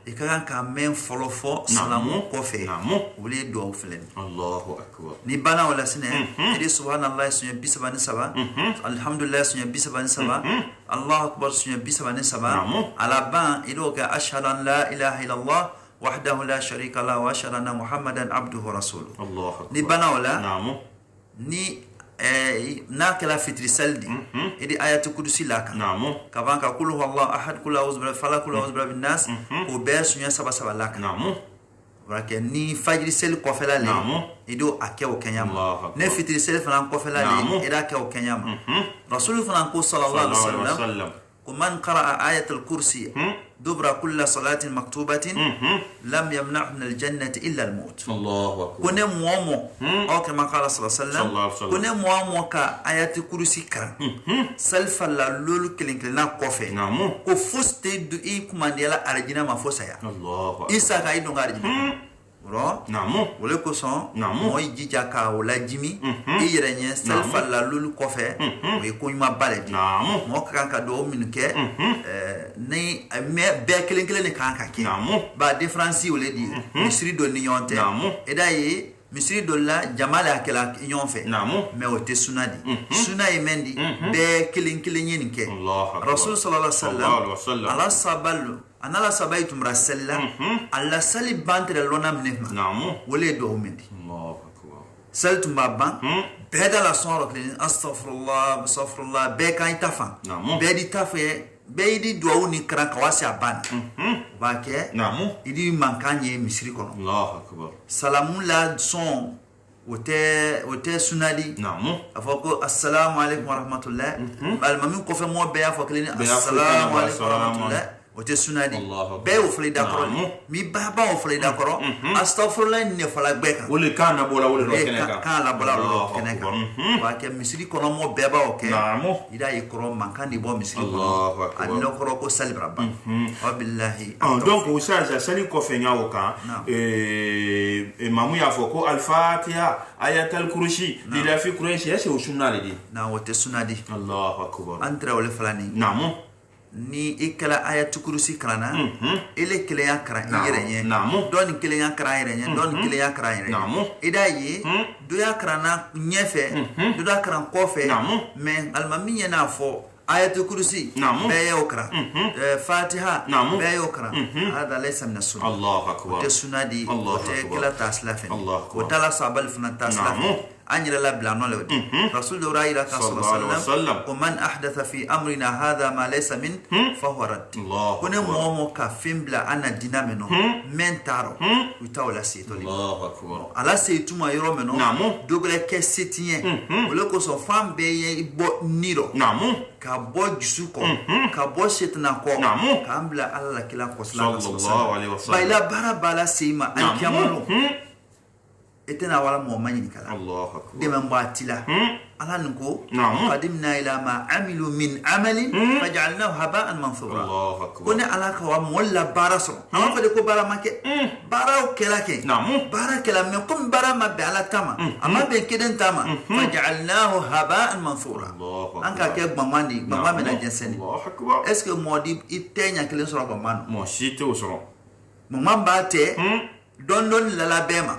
إكران كامين فلوفو سلامو كوفي ولي دعو فلن الله أكبر نبانا ولا سنة إدي سبحان الله سنة بسبان سبا الحمد لله سنة بسبان سبا الله أكبر سنة بسبان سبا على بان إدوك أشهد أن لا إله إلا الله وحده لا شريك له وأشهد أن محمدا عبده ورسوله الله أكبر نبانا ولا ني na kala fitri saldi idi ayatu kudusi laka namu kavanka kul huwallahu ahad kul a'udhu bi falaq kul a'udhu bi rabbin nas ko besunya saba saba laka namu barake ni fajri sel ko fela le ido akew kenyama ne fitri sel fana ko fela le ida akew kenyama rasul fana ko sallallahu alaihi wasallam man qara'a ayatul kursi دبر كل صلاة مكتوبة لم يمنع من الجنة إلا الموت الله أكبر كنا موامو أو كما قال صلى الله عليه وسلم كنا موامو كآيات كرسي كرم سلف اللول كلين كلنا كوفي كفوس تدعي كمان ديالا أرجينا ما فوسيا الله إيسا كايدو أرجينا bro namu wole ko son moy jija ka wala jimi irenye selfa la lulu kofe o ko nyuma baledi namu mo kan ka do min ke ni me be kelen kelen kan ka ke ba difference wole di misri do ni yonte e dai misri do la jamala kala yon fe me o te sunadi sunay mendi be kelen kelen yin ke rasul sallallahu alaihi wasallam ala saballu anala sabaitum rasalla alla sali bantre lona mnefma wole do mendi Allahu akbar saltum babban beda la sonro klin astaghfirullah astaghfirullah be kan tafa be di tafe be di do ni kran kawasi abana ba ke idi mankanye misri kono Allahu akbar salamun la son wote sunadi afoko assalamu alaykum wa rahmatullah al mamin ko fe mo be afoko klin assalamu alaykum wa rahmatullah wote sunadi be o fle d'accord mi baba o fle d'accord astaghfirullah ne fala gbeka wole kana bola wole ro keneka kana bola ro keneka wa ke misri kono mo beba o ke ida yi koro mankani bo misri kono anno koro ko salibra ba wa billahi donc o saja sali ko fe nyawo ka mamu ya foko al-fatiha ayatul kursi dila fi kursi ya se o sunali di na wote sunadi Allahu akbar antra wole falani namu ni ikala ayatu kurusi krana ele kele ya kra irenye don kele ya kra irenye don kele ya kra irenye idayi do ya krana nyefe do da kran kofe men almamiya na fo ayatu kurusi be ya okra fatiha be ya okra hada laysa min as-sunnah Allahu akbar te sunadi te kala taslafen wa tala sabal fana taslafen أنجل الله بلا نولد رسول الله صلى الله عليه وسلم ومن أحدث في أمرنا هذا ما ليس من فهو رد كنا مومو كفيم بلا أنا دينا منو من تارو وتاولا سيتولي الله أكبر على سيتو ما يرو منو دوغلا كسيتين ولكو سو فام بي بو نيرو كابو جسوكو كابو شيتنا كو كامبلا الله كلا صلى الله عليه وسلم بايلا بارا بالا سيما أنكيامو etena wala mo manyini kala Allahu akbar de man batila ala nko qadimna ila ma amilu min amalin faj'alnahu haba'an mansura Allahu akbar kone ala ka wa molla baraso ama ko de ko bara make bara o kela ke bara kela me kum bara ma be ala tama ama be keden tama faj'alnahu haba'an mansura anka ke gbamani gbamame na jenseni Allahu akbar est ce que modi itenya kelen so gbamano mo shite o so mo mambate don la bema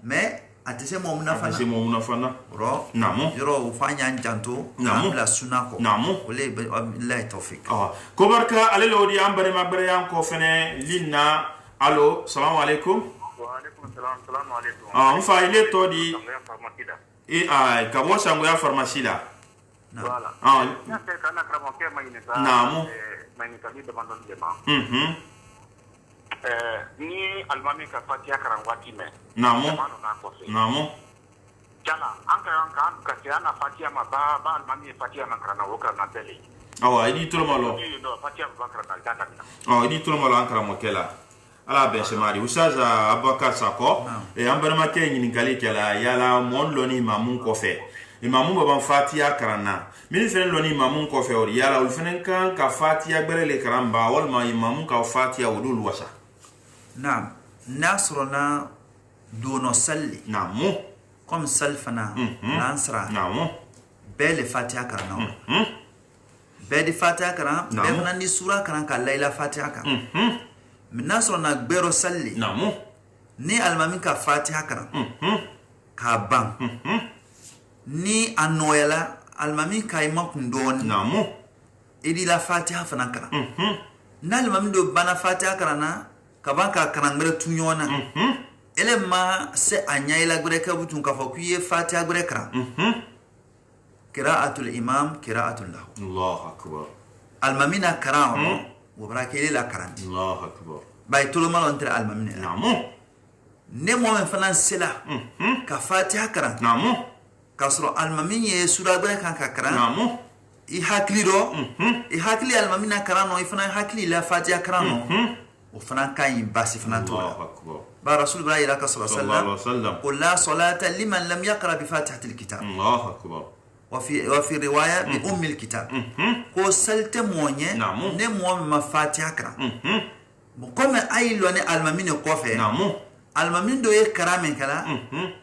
mais atese mo muna fana atese mo muna fana ro namu yoro fanya njanto la sunako namu wala billahi tawfik ko barka ale lodi ambare mabare yan ko fene linna allo assalamu alaikum wa alaikum salam alaikum mfa ile to di ka bo sango ya pharmacie la voilà ya te kana kramo ke mayine ta namu mayine ta ni demandon de ma ni almami ka fatia karangwati me namu namu jana anka ka tiana fatia ma ba almami fatia man karana woka na tele awa idi tulo malo no fatia ba karana data idi tulo malo ankara mokela ala be semari usaza abaka sako e ambara make nyini gali kala yala mon loni mamun ko fe imamu baba fatia karana min fen loni mamun ko fe or yala ul fenen kan ka fatia berele karamba wal ma imamu ka fatia wudul wasa نعم ناصرنا دون صلي نعم قم سلفنا نانسرا نعم بل فاتحه كرنا بل فاتحه كرنا بمنا ني سوره كرنا كليله فاتحه كرنا من ناصرنا غير صلي نعم ني المامين كفاتحه كرنا كبان ني انويلا المامين كايما كندون نعم ادي لا فاتحه فنا كرنا نال مامين دو بنا فاتحه كرنا kabanka kanangre tunyona elema se anyaila gure kabutun kafa kuye fatiha gure kra qira'atul imam qira'atul lahu Allah akbar almamina karamo wa barakili la karanti Allah akbar baytul mal entre almamina namu ne mo men fanan sila ka fatiha karan namu kasro almamin ye sura gure kan ka karan namu i hakli do i hakli almamina karano i fanan hakli la fatiha karano وفنان كاين باسي فنان تولا الله أكبر با رسول الله صلى الله عليه وسلم قل لا صلاة لمن لم يقرأ بفاتحة الكتاب الله أكبر وفي رواية بأم الكتاب قل سلت مونية نمو ما فاتحة كرا بقوم أي لوني المامين قوفي المامين دو يكرا من كلا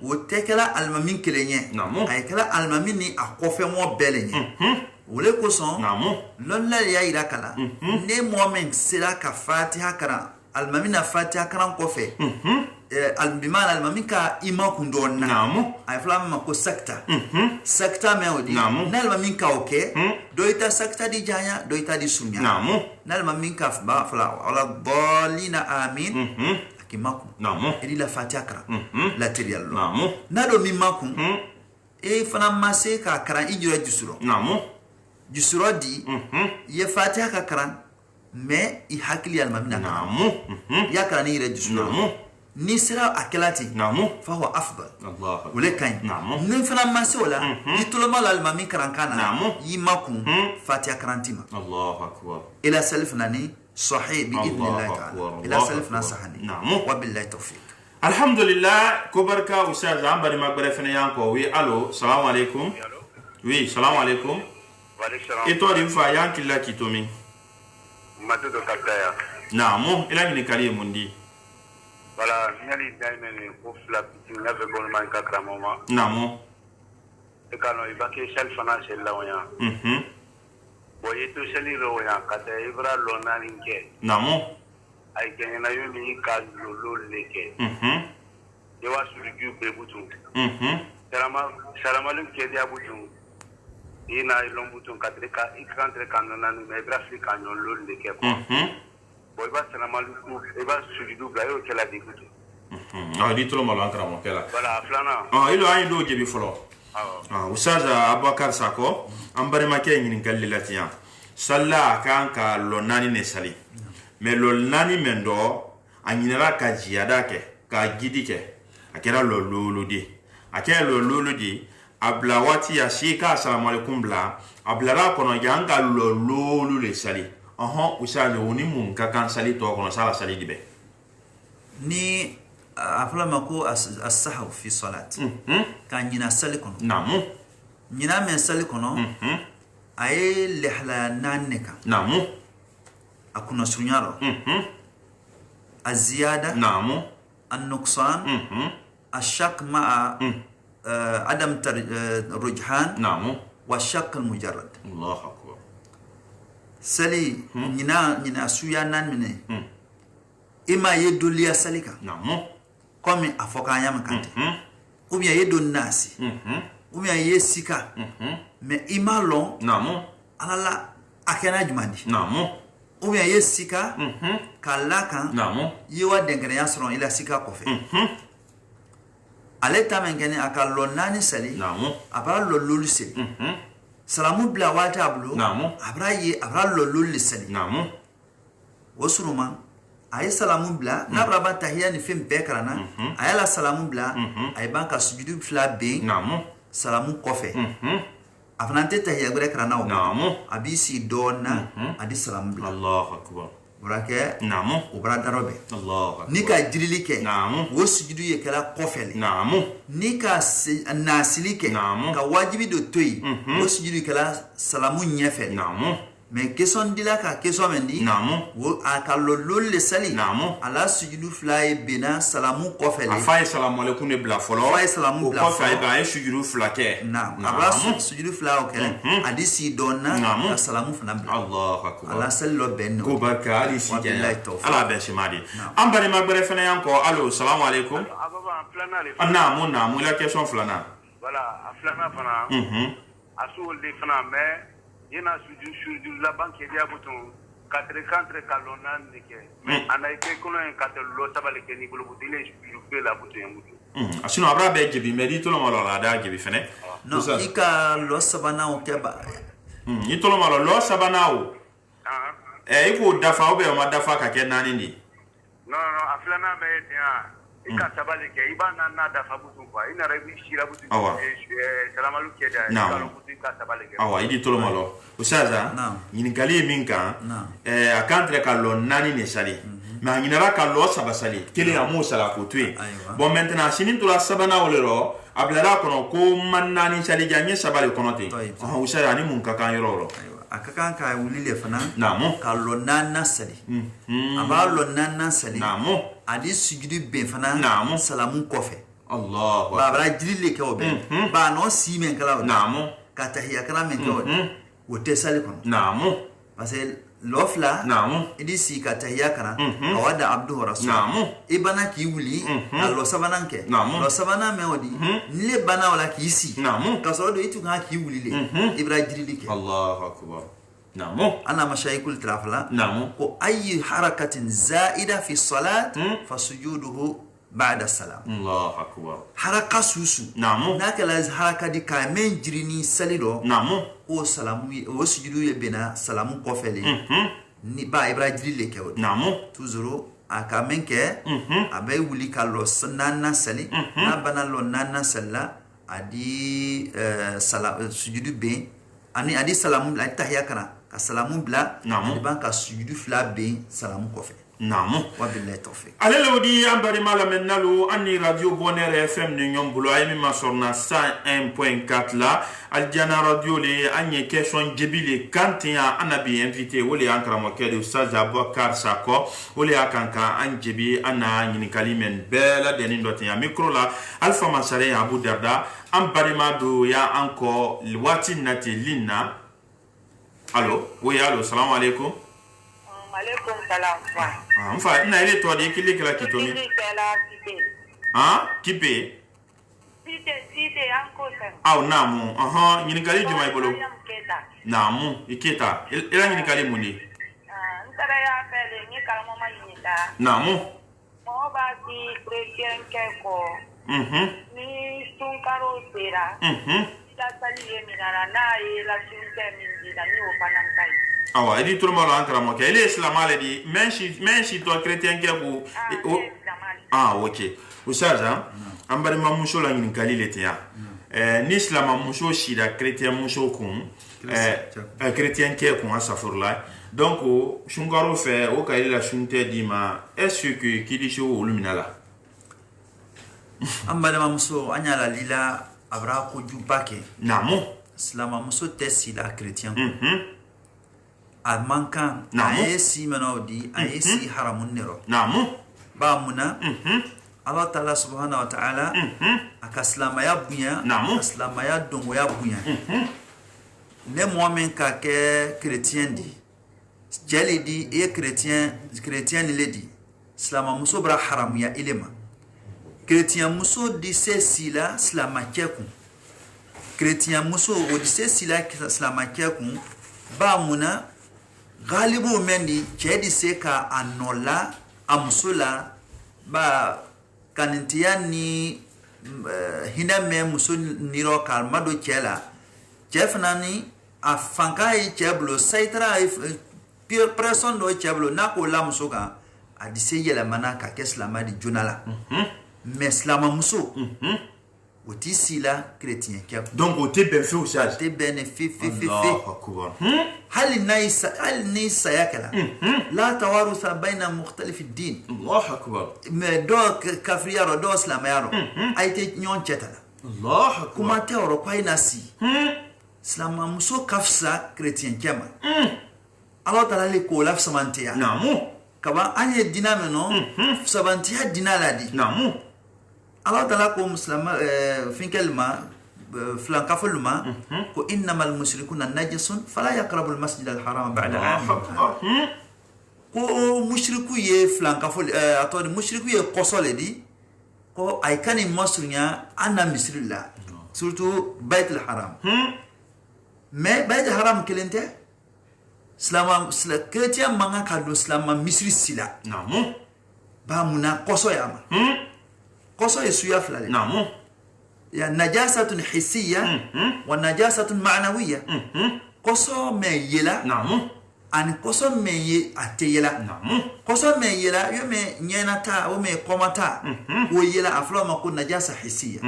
وتكلا المامين كلينيه أي كلا المامين أقوفي مو بلينيه wole koson lolla ya ira kala ne moment sira ka fatiha kara almamina fatiha karan ko fe albimana almamika ima kundonna ay flama ma ko sakta sakta me odi na almaminka oke do ita sakta di janya do ita di sunya na almaminka ba fla wala dalina amin akimaku edi la fatiha kara la tiriyallo na do mimaku e fana masse ka karan ijira jusuro jusrodi ye fatiha ka karan mais i hakili almamina ya karan ni jusuro ni sira akelati fa huwa afdal Allah wala kain nin fana masse wala itulama almamin karan kana yi makun fatiha karantima Allah akbar ila salafna ni sahih bi idnillah ta'ala ila salafna sahani wa billahi tawfiq alhamdulillah kubarka ustaz ambari magbare fene yanko wi allo assalamu alaikum oui assalamu alaikum et toi d'une fois yanki la kitomi madudo kataya namu ila ni kali mundi wala nyali daimene ko flap tinga be bon man ka kramoma namu e kano ibake sel fana sel lawya boye to seli ro ya kata ibra lona ninke namu ay kenya yoni ka lolo leke de wa surigu be butu salama lum ke dia butu ina ilombutu katrika ikantre kanona me brafi kanyon lol leke ko boy ba salama lu e ba surigu ga yo kala di butu di tolo malo ankara mo kala wala flana ilo ay do jebi folo usaza abakar sako ambare make ngin gallilatiya salla kanka lonani ne sali mais lolnani mendo anyira ka jiada ke ka gidi ke akera loludi akera loludi abla wati ya shika assalamu alaikum bla abla ra kono yanga lolulu le sali usale woni mun ka kan sali to kono sala sali dibe ni afla mako as-sahw fi salat kan nyina sali kono namu nyina men sali kono ay lihla naneka namu akuna sunyaro الزيادة النقصان الشك مع عدم الرجحان والشك المجرد الله أكبر سلي نينا سويا نان مني إما يدولي سليكا كومي أفوكا يام كانت ou bien ye don nasi ou bien ye sika mais imalon namu alala akena jumandi namu ou bien ye sika kala kan namu ye wa dengere ya soron ila sika kofe ale tamengene akalo nani sali namu abra lolulu sali salamu bla wata ablo namu abra lolulu sali namu wosuruma ay salamu bla nabra ba tahiyya ni fim bekrana ayala salamu bla ay banka sujudu fla be namu salamu kofe afanante tahiyya gure krana o namu abisi dona adi salamu bla Allahu akbar burake namu ubra darobe Allahu akbar nika jirilike namu wo sujudu ye kala kofele namu nika nasilike namu ka wajibi do toyi wo sujudu kala salamu nyefele namu mais question dila ka question mendi namu wo akalo lolle sali namu ala sujudu fly bena salamu kofele afay salamu alaykum ne bla folo Afay salamu bla ko fay folo. ba ay sujudu flake na abra sujudu fly o kele adisi donna Namu. ka salamu fana bla Allahu akbar ala sallo ben ko barka ali si Wabillahi jaya tawfiq. ala be shimadi am bari magbere fene yanko allo assalamu alaykum ababa flana le namu la question flana voilà flana fana asul de fana mais yena suju la banque dia bouton 4 kalonan nike mais anaike kono en 4 lo sabale ke ni bulu butile ju la bouton mutu asino abra be jibi meri to lo malo la da jibi fene no ika lo sabana o keba to lo malo lo sabana o iko dafa o be o ma dafa ka ke nani ni no aflana me dia ika sabale ke ibana na dafa butun kwa ina rabi shira butun salamalu ke da ika butun ka sabale ke awa idi to lo malo usaza yin gali minka akantre ka lo nani ne sali mais nyinara ka lo sabasali kele amu sala ko tue bon maintenant sinin to la sabana olero ablara kono ko manani sali janye sabale kono te usara ni mun ka kan yororo akakan ka wulile fana namu ka lo nana sali aba lo nana sali namu adi sujudu ben fana Namu. salamu kofe Allah ba abra jirile ke obe ba no si men kala o namu ka tahiyya kala men ke o wote sali kono namu parce que lofla namu idi si ka tahiyya kana awada abdu rasul namu ibana ki wuli allo sabanan ke Namu. lo sabana me odi nile bana wala ki si namu ka so do itu ka ki wuli le ibra jirile ke Allahu akbar namu ana mashayikul trafla namu ko ayi harakatin zaida fi salat fasujuduhu ba'da salam Allahu akbar haraka susu namu nakala haraka di ka men jirini salido namu o salamu o sujudu ye bena salamu kofele ni ba ibra jirile ke o namu toujours aka men ke abay wuli kallo nana sali na bana lo nana salla adi sujudu be ani adi salamu la tahiyya kana ka salamu bla Namu. adi ban ka sujudu fla be salamu kofe namu wabillahi tawfiq ale lodi ambari mala mennalu ani radio bonheur fm ni nyom bulo ay mi masorna 101.4 la aljana radio le anye question jebile kantia anabi invité wole ankara mo kede ustaz Abubakar Sako wole akanka anjebi ana nyini kalimen bela denin dotin ya micro la alpha masare Abu Darda ambari madu ya anko wati nati linna allo oui allo salam alaikum Alaikum salam. Enfin, ina ile to de kile kila kitomi. Kipe. Site anko sen. Au namu. Nyini kali juma ibolo. Namu, iketa. Ila nyini kali muni. Ntara ya pele ni kalmo ma yinita. Namu. Mo ba di Christian keko. Ni sunkaro sera. Ta sali ye minara na ye la sunte min da ni o panankai. Awa, edi tout le monde entre moi. Il est islamale di menshi to chrétien ke bu. Ok. Usaza, ambari mamusho la nyini kali letia. Ni islam musho shida chrétien musho kun. Chrétien ke kun asafurla. Donc shungaro fait o ka ila shunte dima est-ce que kidisho uluminala. ambale mamuso anyala lila abra ko jupake Namu. islam mamuso tesila chrétien a mankan ayesi manodi ayesi haramun nero Namu. ba muna Allah Ta'ala subhanahu wa ta'ala akaslama ya bunya aslama ya dongo ya bunya ne momen ka ke chrétien di jeli di chrétien le di islam muso bra haram ya ilema chrétien muso dise sila slamakeku chrétien muso o dise sila slamakeku ba muna galibu mendi chedi seka anola amsula ba kanintia ni hiname muso niro kalmado chela jefnani afankai cheblo saitra person do cheblo nako lamsuka adise yela manaka keslama di junala mais slama muso otisi la chrétien kep donc o te ben fait au sage te bénéfice Allahu akbar هل نيس ياكلا لا توارث بين مختلف الدين الله اكبر ما دو كافريارو دو اسلاميارو ايتي نيون تشتلا الله اكبر كما تيورو كايناسي اسلام مسو كافسا كريتيان كما الله تعالى لكو لاف سمانتيا نعم كما اني دينامنو سبانتيا دينالادي نعم الله تعالى كو مسلم فين كلمه فلانكافلما كو انما المشركون نجس فلا يقربوا المسجد الحرام بعد عام ko mushriku ye flankafol atodi mushriku ye kosole di ko ay kani masrunya anna misrilla surtout bait al haram mais bait al haram kelente slama chrétien manga kadu slama misri sila namu ba muna koso yama koso yesuya flale namu ya najasatun hissiyya wa najasatun ma'nawiyya koso me yela namu an koso me ye ateyela namu koso me yela yo me nyenata o me komata o yela aflo ma ko najasa hissiyya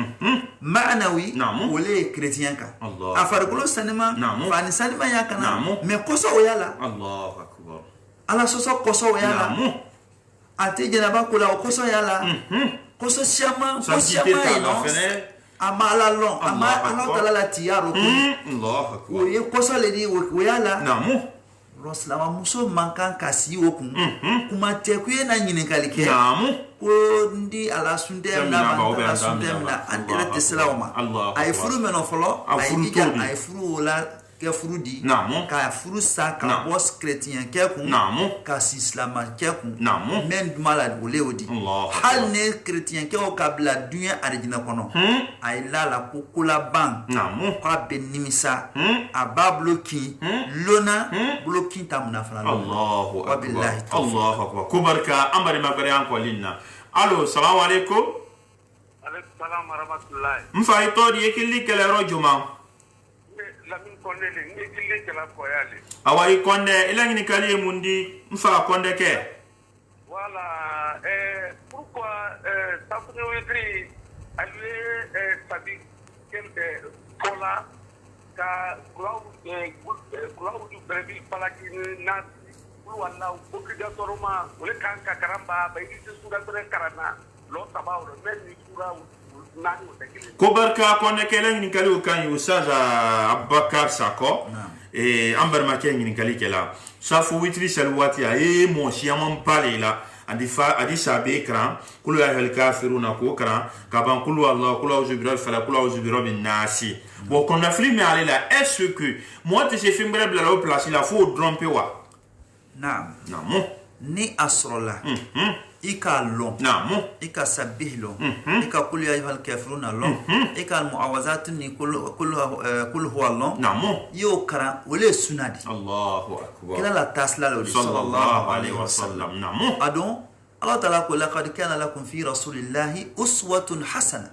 ma'nawi wala chrétien ka afarkulo sanima fani sanima yakana me koso o yala Allahu akbar ala soso koso o yala atejena ba kula koso yala koso siama no amala long ama anotala la tiaro ko Allah akbar o ye koso le di o yala namu roslama muso mankan kasi okun kuma te ku ye na nyine kalike namu ko ndi ala sunde na ba sunde na andela teslawma ay furu meno folo ay ija ay furu la ke furu di ka furu sa ka bos chrétien ke ku ka si islama ke ku men malade o leodi hal ne chrétien ke o kabla dunya arjina kono ay la ko kula ban ko benimisa abablo ki lona bloki tamna fala Allahu akbar Allahu akbar kubarka amari magari anko linna allo assalamu alaikum alaikum salam wa rahmatullahi mfa itodi yekili kele rojuma lamin konde le ngi kili kala ko yale awai konde ilangini kali mundi mfa konde ke voilà pourquoi tapne wetri alwe sabi kembe kola ka cloud brevi palaki nas wala bokida toroma wala kanka karamba baydi sura bre karana lo tabaw men ni sura nani utakile ko barka konde ke langini kali o kan yusaza abakar sako ambar ma ke ngini kali kela safu witri salwati ay mo siamam palela adi sabe ekran kulu ya hal kafiruna ko kran kaban kulu allah kulu auzu bi rabbil falaq kulu auzu bi rabbin nasi bon qu'on a filmé aller là est-ce que moi tu sais filmer la au place il faut tromper wa naam namu ni asrola ika long namu ika sabih long ika kulu ya hal kafiruna long ika al muawazat ni kulu huwa long namu yo kran wala sunadi Allahu akbar kila la tasla lo sallallahu alayhi wa sallam namu adon Allah ta'ala ko laqad kana lakum fi rasulillahi uswatun hasana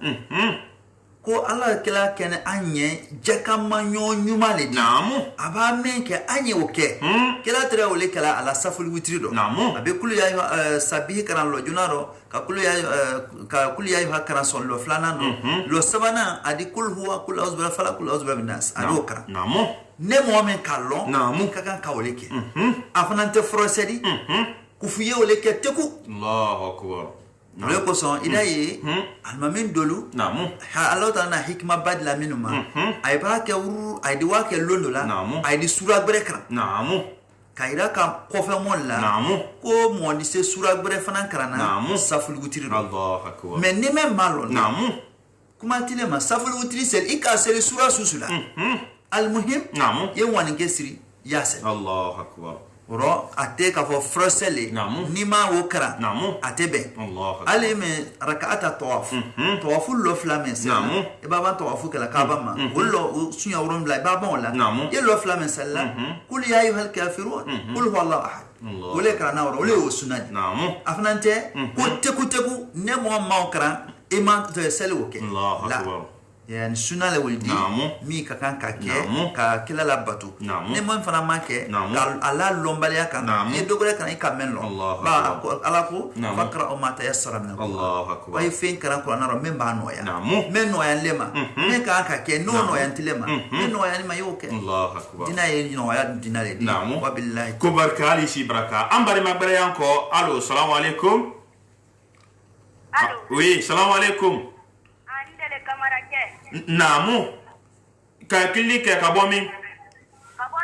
ko Allah kila kene anye jakama nyonyuma le di namu aba menke anye oke kila tere ole kala ala saful witrido namu abe kulu ya sabih karan lo junaro ka kulu ya karan son lo flana no lo sabana adi kul huwa kul azbara fala kul azbara binas ado kara namu ne mo men kalon namu ka kan ka ole ke afanante frosedi kufuye ole ke teku Allahu akbar le ko son ilaye almamin dolu namu Allah ta na hikma bad la minuma ay ba ke uru ay di wa ke londo la ay di sura brekra namu kaira ka kofe mon la namu ko mon di se sura bre fanan karana saful gutiri Allahu akbar mais ne même malon namu kuma tile ma saful gutiri sel ika sel sura susula al muhim namu ye wani kesiri yase Allahu akbar ro ate ka fo frosele ni ma wo kra ate be ale me rak'ata tawaf tawaful lo flamen sala e baba tawafu kala kaba ma wollo sunya woron la baba wala ye lo flamen sala kul ya ayyuhal kafirun kul huwallahu ahad wole kra na wole o sunani afnante ko teku ne mo ma kra e ma to sele woke la yani suna le wuldi mi ka kan ka ke ka kila la batu ne mo fana ma ke ala lombali kan e dogore kan ka men lo ba ala ko fakra o mata yassara min Allah akbar ay fen kan ko na ro men ba no ya men no ya lema men ka ka ke no no ya tilema men no ya ni ma yoke Allah akbar dina ye no ya dina le wa billahi ko barkali shi baraka ambari magbere yanko allo assalamu alaikum allo oui assalamu alaikum Namu ka kili ke ka bomi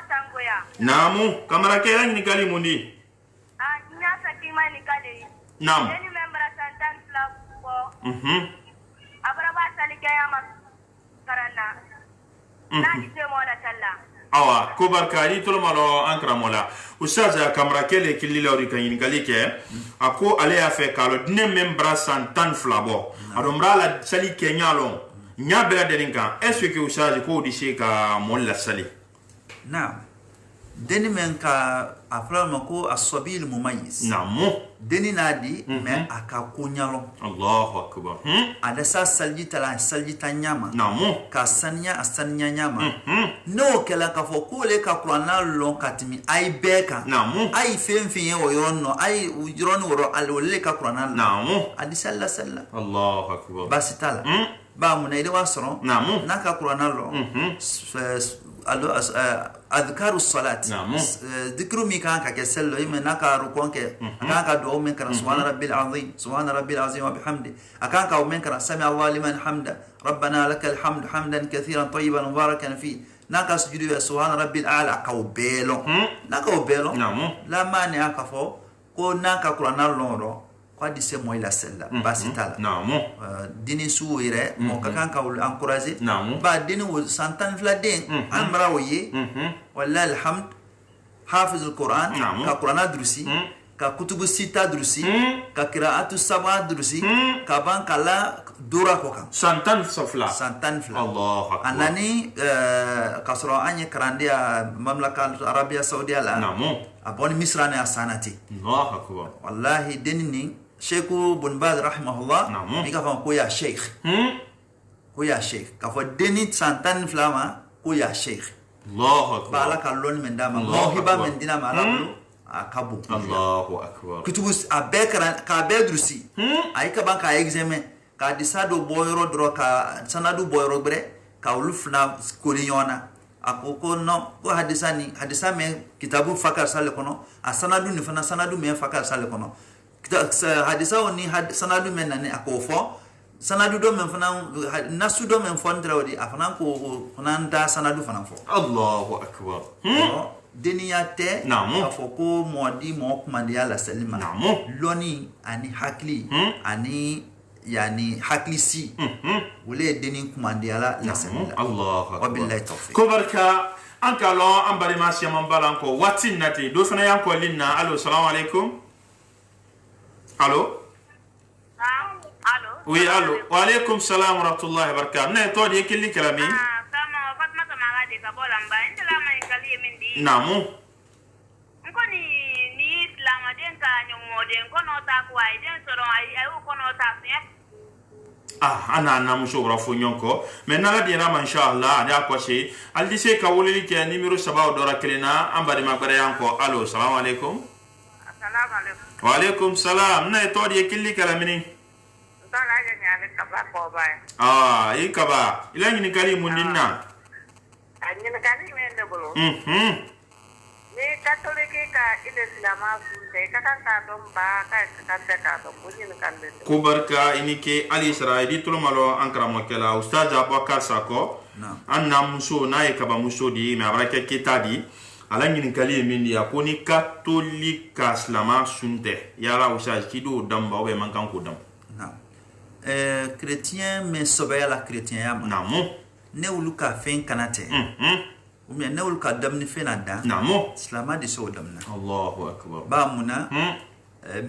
tango ya namu kamera ke ni kali mundi nya sa tima ni kale nam ni membra santan club ko abra ba sali ke ya ma karana na di te mo na talla awa ko barkari to malo ankra mola ustaza kamera ke le kili lawri kan ni kali ke ako ale a fe kalo dine membra santan flabo adomra la sali ke nyalo nya bela deninka est-ce que usaji ko di sheka molla sali na deni men ka afra ko as-sabil mumayyiz namu deni nadi men aka kunyalo Allahu akbar ada sa saljita nyama namu ka asanya nyama no kala ka fo ko le ka qur'ana lon katimi ay beka namu ay fenfin o yono ay ujiron woro al le ka qur'ana namu adi salla Allahu akbar basitala ba mu naide wasro namu naka qur'ana lo adhkaru salat dhikru mi kan ka kesello yime naka rukonke naka do men kana subhana rabbil azim wa bihamdi akaka men kana sami Allah liman hamda rabbana lakal hamd hamdan kathiran tayyiban mubarakan fi naka sujudu subhana rabbil a'la ka obelo naka obelo la mani akafo ko naka qur'ana lo kwa dise mo ila sella basitala dini suire mo kakan ka encourager ba dini wo santan fladen amra woye wallahi alhamd hafiz alquran ka qur'ana drusi ka kutubu sita drusi ka qira'atu sab'a drusi ka ban kala dura ko kan santan fla Allah anani kasra anye karandia mamlaka arabia saudia la abon misrane asanati Allah akbar wallahi dini Sheikhu Bun Baz rahimahullah mika fa ko ya sheikh ko ya sheikh ka fa deni santan flama ko ya sheikh Allahu akbar bala kalon men dama mohiba men dina malabu akabu Allahu akbar kutubus abekra ka bedrusi ay ka ban ka examen ka disado boyro dro ka sanadu boyro bre ka ulufna koliona akoko no ko hadisa men kitabu fakar sale kono asanadu ni fana sanadu men fakar sale kono hadisa oni sanadu men nani akofo sanadu do men fana nasu do men fondrawdi afana ko nanda sanadu fana fo Allahu akbar deniyate afoko modi mo kumandi ala salima loni ani hakli ani yani haklisi wole deni kumandi ala la salima Allahu akbar wabillahi tawfiq ko barka ankalo ambari masiya mambalanko watin nati do fana yanko linna allo assalamu alaikum allo oui allo wa alaikum salam wa rahmatullahi wa barakatuh ne to di kelli kalami sama Fatma sama de ka bolam ba indela mai kali mindi namu ko ni islam den ka nyomo den ko no ta ko ai den so ai ko no ta ana muso rafo nyonko mais nala dira ma inshallah ada ko se aldi se ka wolili ke numéro sabaw dora kelena ambari magbare yanko allo assalamu alaikum assalamu alaikum wa alaikum salam ne to di kelli kalamini dala ga nyale ka ba ko ba ikaba ilani ni kali mundinna anyi na kali men de bolo ni katolike ka ile islama sunte ka kan ka don ba ka ka don bunyi kan de ko barka inike ali israeli to malo ankara mo kala ustaz abakar sako anna muso na e kaba muso di me abraka kitadi alani ni kali min ya ko ni katolika islama sunte yala ustaz kido damba o be mankan ko dam chrétien mais sobaya la chrétien ya namu ne uluka fen kanate ou bien nawul ka damni fena da Namo. islama di so damna Allahu akbar. ba muna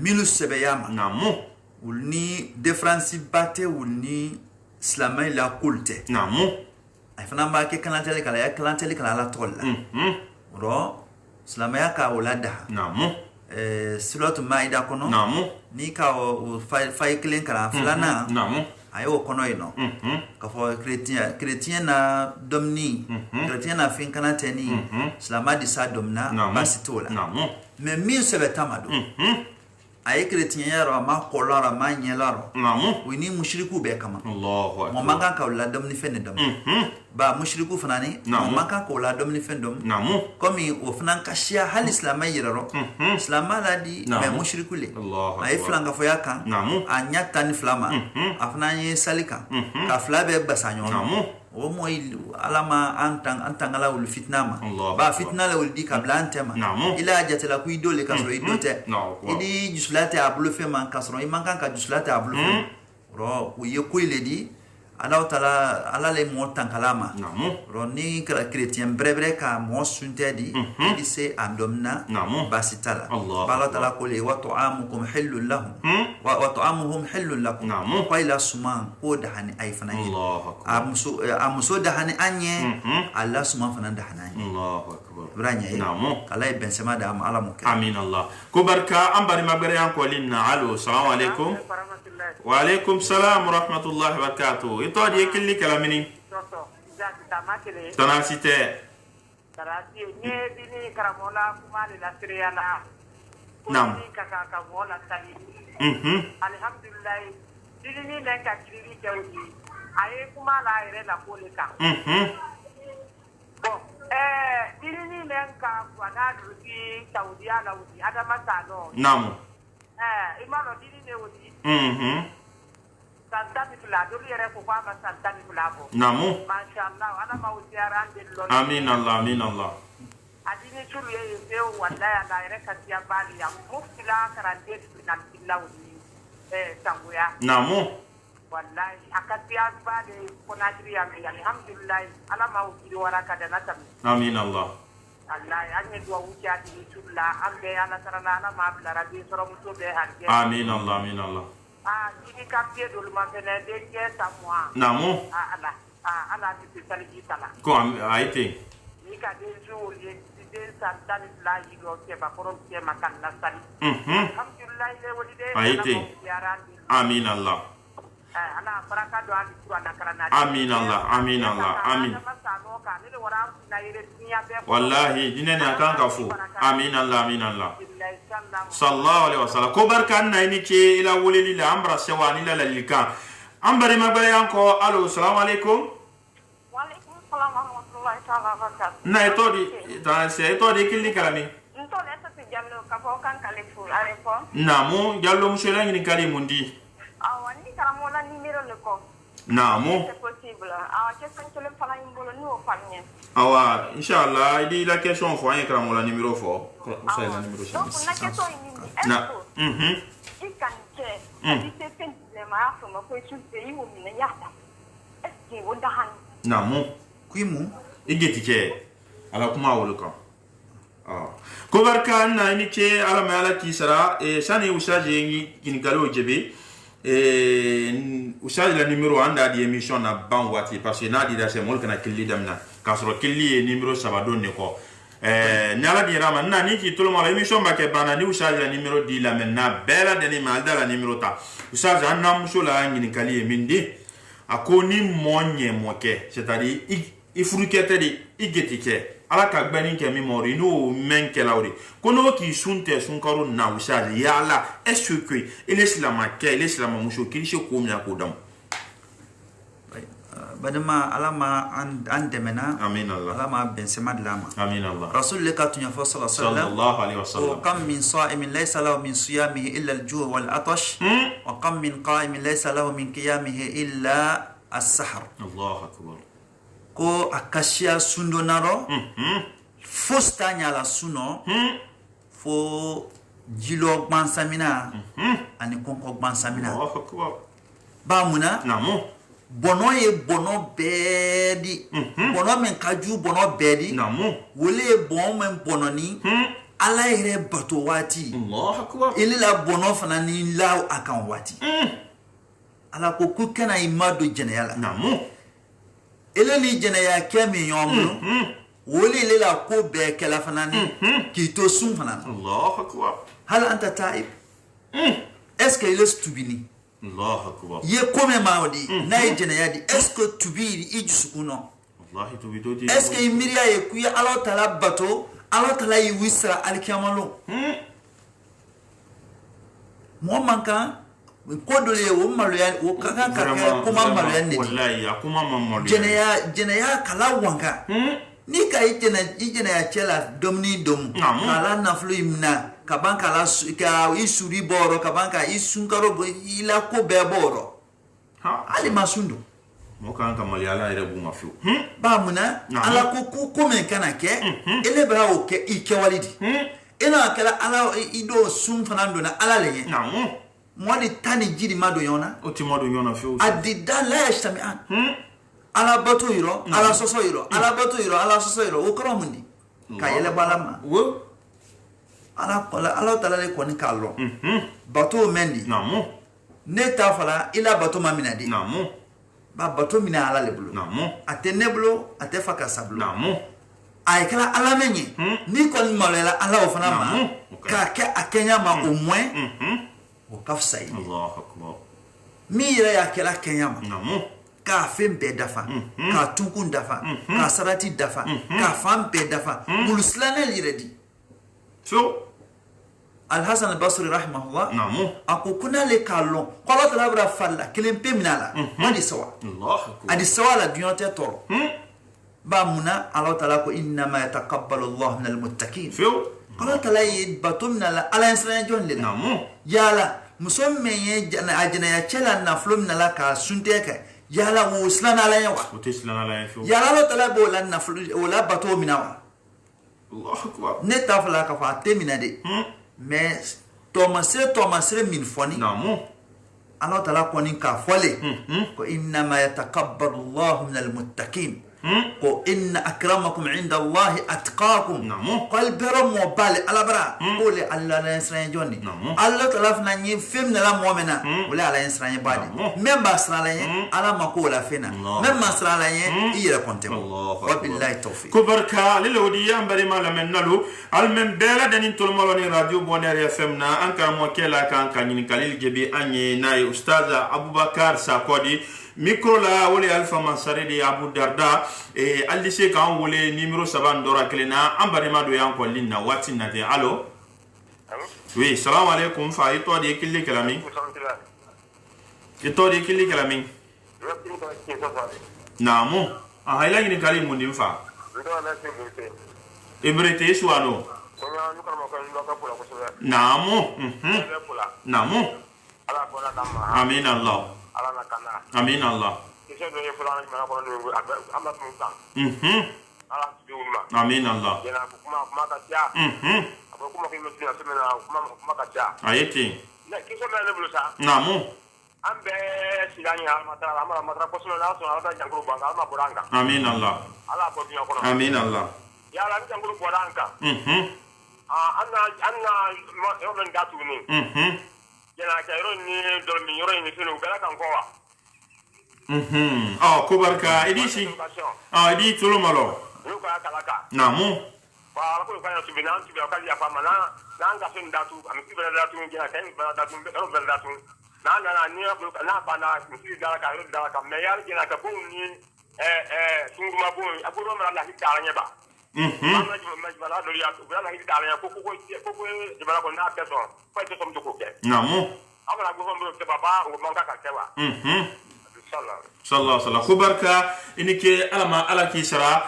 milu sebeyama Namo. ulni difference bate ulni islama la kulte Namo. ay fana ba ke kalantele kala ya kalantele kala la tolla ro islama ya ka ulada Namo. suratu maida kono Namo. ni ka o fay klen kala fulana Namo. ayo kono ino ka fo chrétien na domni chrétien na fin kana teni islama di sa domna basitola Namo. mais mi sebe tamado ay chrétien yaro ma kolara ma nyelaro Namo. wini mushriku be kama Allahu akbar. mo manga ka la domni fene dom ba mushriku fanani mo manga ko la domni fene dom Namo. komi o fanan ka shia hal islam yiraro islam la di mais mushriku le Allahu ay akbar. flanga fo yaka Namo. anya tan flama afnan yi salika ka flabe basanyo Namo. o moy alama antangala ul fitnama Allah ba fitna la ul di kabla antema Namo. ila jatela ku idole kasro idote No, wow. idi juslate abulu fe man kasro imankan ka juslate abulu fe ro uye ku ile di ala tala ala le mo tankalama Namo. ro ni chrétien brebre ka mo sunte di idi se andomna Namo. basitala Allah bala tala ko le wa ta'amukum halul lahum wa ta'amuhum halul lakum Namo. ko ila suma ko da hani ay fana Allahu akbar. amuso da hani anye Allah suma fana da hani Allahu akbar. branya Namo. kala ben sema da am ala mo Amin Allah. Ko barka an bari magbere yan ko linna. Allo, assalamu alaikum. Wa alaikum salam wa rahmatullahi wa barakatuh. Ito di killi kalamini. Tonasite. Tarati ne bini karamola kumali la siriyala. Naam. Kaka mola tali. Alhamdulillah. Dini ne ka kiri kewdi. Aye kumala ire la polika. Bon, dini ne ka kwana duti Saudiya la wudi adama sano. Naam. Imano dini ne wudi. Santani fila dulu yere ko kwa santani fila bo. Namu. Mashallah ana mawziara ande lo. Amin Allah, amin Allah. Adini chulu ye yeo wallahi ala yere katia bali ya muftila karande final bilawdi tanguya. Namu. Wallahi akatia bali konajri ya alhamdulillah ala mawziri waraka da natam. Amin Allah. Allah anye dua uja adini chulla ambe ala sarana ala mabla rabi soro muso be harje. Amin Allah, amin Allah. Ini kapte dulu makanya dia semua. Namu. Ala di salji sala. Ko aite. Ni ka deju ye de santan la yigo ke ba korom ke makan la sali. Alhamdulillah le wodi de. Aite. Amin Allah. Ana baraka do ali Qur'an karana. Amin Allah, amin Allah, amin. Wallahi dinene akan kafu. Amin Allah, amin Allah. Sallallahu alaihi wasallam. Ko barkan na ni ke ila woleli la ambra sewani la lalika. Ambare magbare yanko. Allo, assalamu alaikum. Wa alaikum assalam wa rahmatullahi ta'ala wa barakatuh. Na etodi ta se etodi killi kalami. Ntole sa ti jallo ka fo kan kalifu arefo. Namu jallo musela ngini kali mundi. Awani karamola numero le ko. Namu. C'est possible. Awa question que le fala imbolo ni o famille. Awa inshallah idi la question fo en kram la numéro fo. Ça la numéro donc la question est na il kan ke di te pen le ma so ma ko tu te yi wo mi ya ta est-ce que wonda han Namu. kuimu Igeti ke ala kuma wolo kan. Ko barka na ni ke ala ma ala kisara e sani usaje ngi kin galo jebe usaje la numéro anda di émission na ban wati parce que na di da se mol kana killi damna kasro killi e numéro sabado ne ko nyala di rama na ni ki tolo mala émission ba ke bana ni usaje la numéro di la menna bela de ni malda la numéro ta usaje anna musola ngi kali e mindi akoni monye moke c'est-à-dire i furukete di igetike ala ka gbani ke mi mori no men ke lawri kono ki sunte sunkaru na usale yala est-ce que il islam ke il islam muso kirishe ko mi akodam badama alama andemena amin Allah alama ben sema lama amin Allah rasul leka tunya fa sallallahu alaihi wasallam kam min sa'imin laysa lahu min siyamihi illa al-ju' wal atash wa kam min qa'imin laysa lahu min qiyamihi illa as-sahr Allahu akbar ko akashia sundo naro fosta nyala suno fo jilo gbansamina ani konko gbansamina Allahu akbar ba muna namu bono ye bono bedi bono men kaju bono bedi namu wole bon men bono ni ala ire bato wati Allah akbar ile la bono fana ni law akan wati ala ko ku kana imado jeneyala namu ele ni jeneya kemi yomlo wole ile la ko be kala fana ni ki to sun fana Allah akbar hal anta taib est-ce que il est tubini Allah akbar ye kome mawdi na jeneya di est-ce que tubiri ijusukuno wallahi tubito est-ce que imiria ye kuya ala tala bato ala tala yi wisra alkiyamalo mo manka ko dole wo maloya wo kaka kaka kuma maloya ne wallahi ya kuma mamalo jeneya kala wanka ni ka ijena ya chela domni dom kala naflu imna kabanka la ka isuri boro kabanka isunkaro ila ko be boro ali masundo mo kan ka mali ala ire bu mafiu ba muna ala ko men kana ke ele bra o ke ike walidi ina kala ala ido sun fanando na ala le mo di tani jiri mado yona o ti mado yona fiu adida la yashtami an ala bato yiro ala soso yiro ala bato yiro ala soso yiro o koro mundi ka yele balama wo ala tala le koni kallo bato mendi namu ne ta fala ila bato mamina di namu ba bato mina ala le bulu namu ate neblo ate faka sablu namu ay kala ala menye ni kon malela ala o fana ma ka ke akenya ma au moins o kafsai Allah akbar mi ya kala kenya ma namu ka fembe dafa ka tukun dafa ka sarati dafa ka fambe dafa mulislana liredi so Al-Hasan al-Basri rahimahullah namu ako kuna le kalon qala talabra falla kelempe minala madi sawa Allah akbar adi sawa la dunyote toro ba muna Allah taala ko inna ma yataqabbalu Allah min al-muttaqin so qala taala batumna la ala insana jon le namu yala musomme ye ajna ya chela na flum na la ka sunte ka yala wo slana la yawa o te slana la fiu yala Allah taala bo la na flu wala bato minawa Allah akbar ne tafla ka fa temina de mais Thomasre min foni namu Allah taala koni ka fole ko inna ma yataqabbalu Allah min al-muttaqin ko inna akramakum inda Allah atqakum qal bero mo bale alabra ole Allah la insran joni Allah taala fna ni fem na la mu'mina wala ala insran badi même basra la ala mako la fena même basra la ira konte wa billahi tawfiq ko barka lele wodi yambari mala men nalu al men bela danin tol moloni radio Bonheur FM na anka mo kela kan kanyin kalil jebi anye nay ustaza Abubakar Sakodi micro la wole Alpha Mansaridi Abu Darda e aldise kan wole numéro 7 ndora kelena ambari mado yanko linna wati nate allo oui salam alaikum fa ito de kille kalami ito de kille kalami namu a hayla ni kali mundi fa ibrete swano namu namu amin Allah amin Allah amin Allah ayeti namu ambe silanya matara amara matara posolo la so ala janguru banga alma boranga amin Allah ala bo biya kono amin Allah ya la janguru boranga anna yo men gatu ni yana kairo ni do mi yoro ni finu bela kan ko wa ko barka edisi edi tolo malo yo ka kalaka namu ba ko ka ya subina tu ka ya fa mana nanga fin datu am ti bela datu ni ya kan bela datu bela datu na ni na ba na mi dala ka ro dala ka me yar gina ka bu ni sunguma bu aburo mara la hitara nya ba ma la do ya ko la hitara nya ko de bala ko na peso ko to som to ko ke namu abara go hombro ke baba o manga ka kewa sallallahu sallallahu khubarka inike alama alaki sara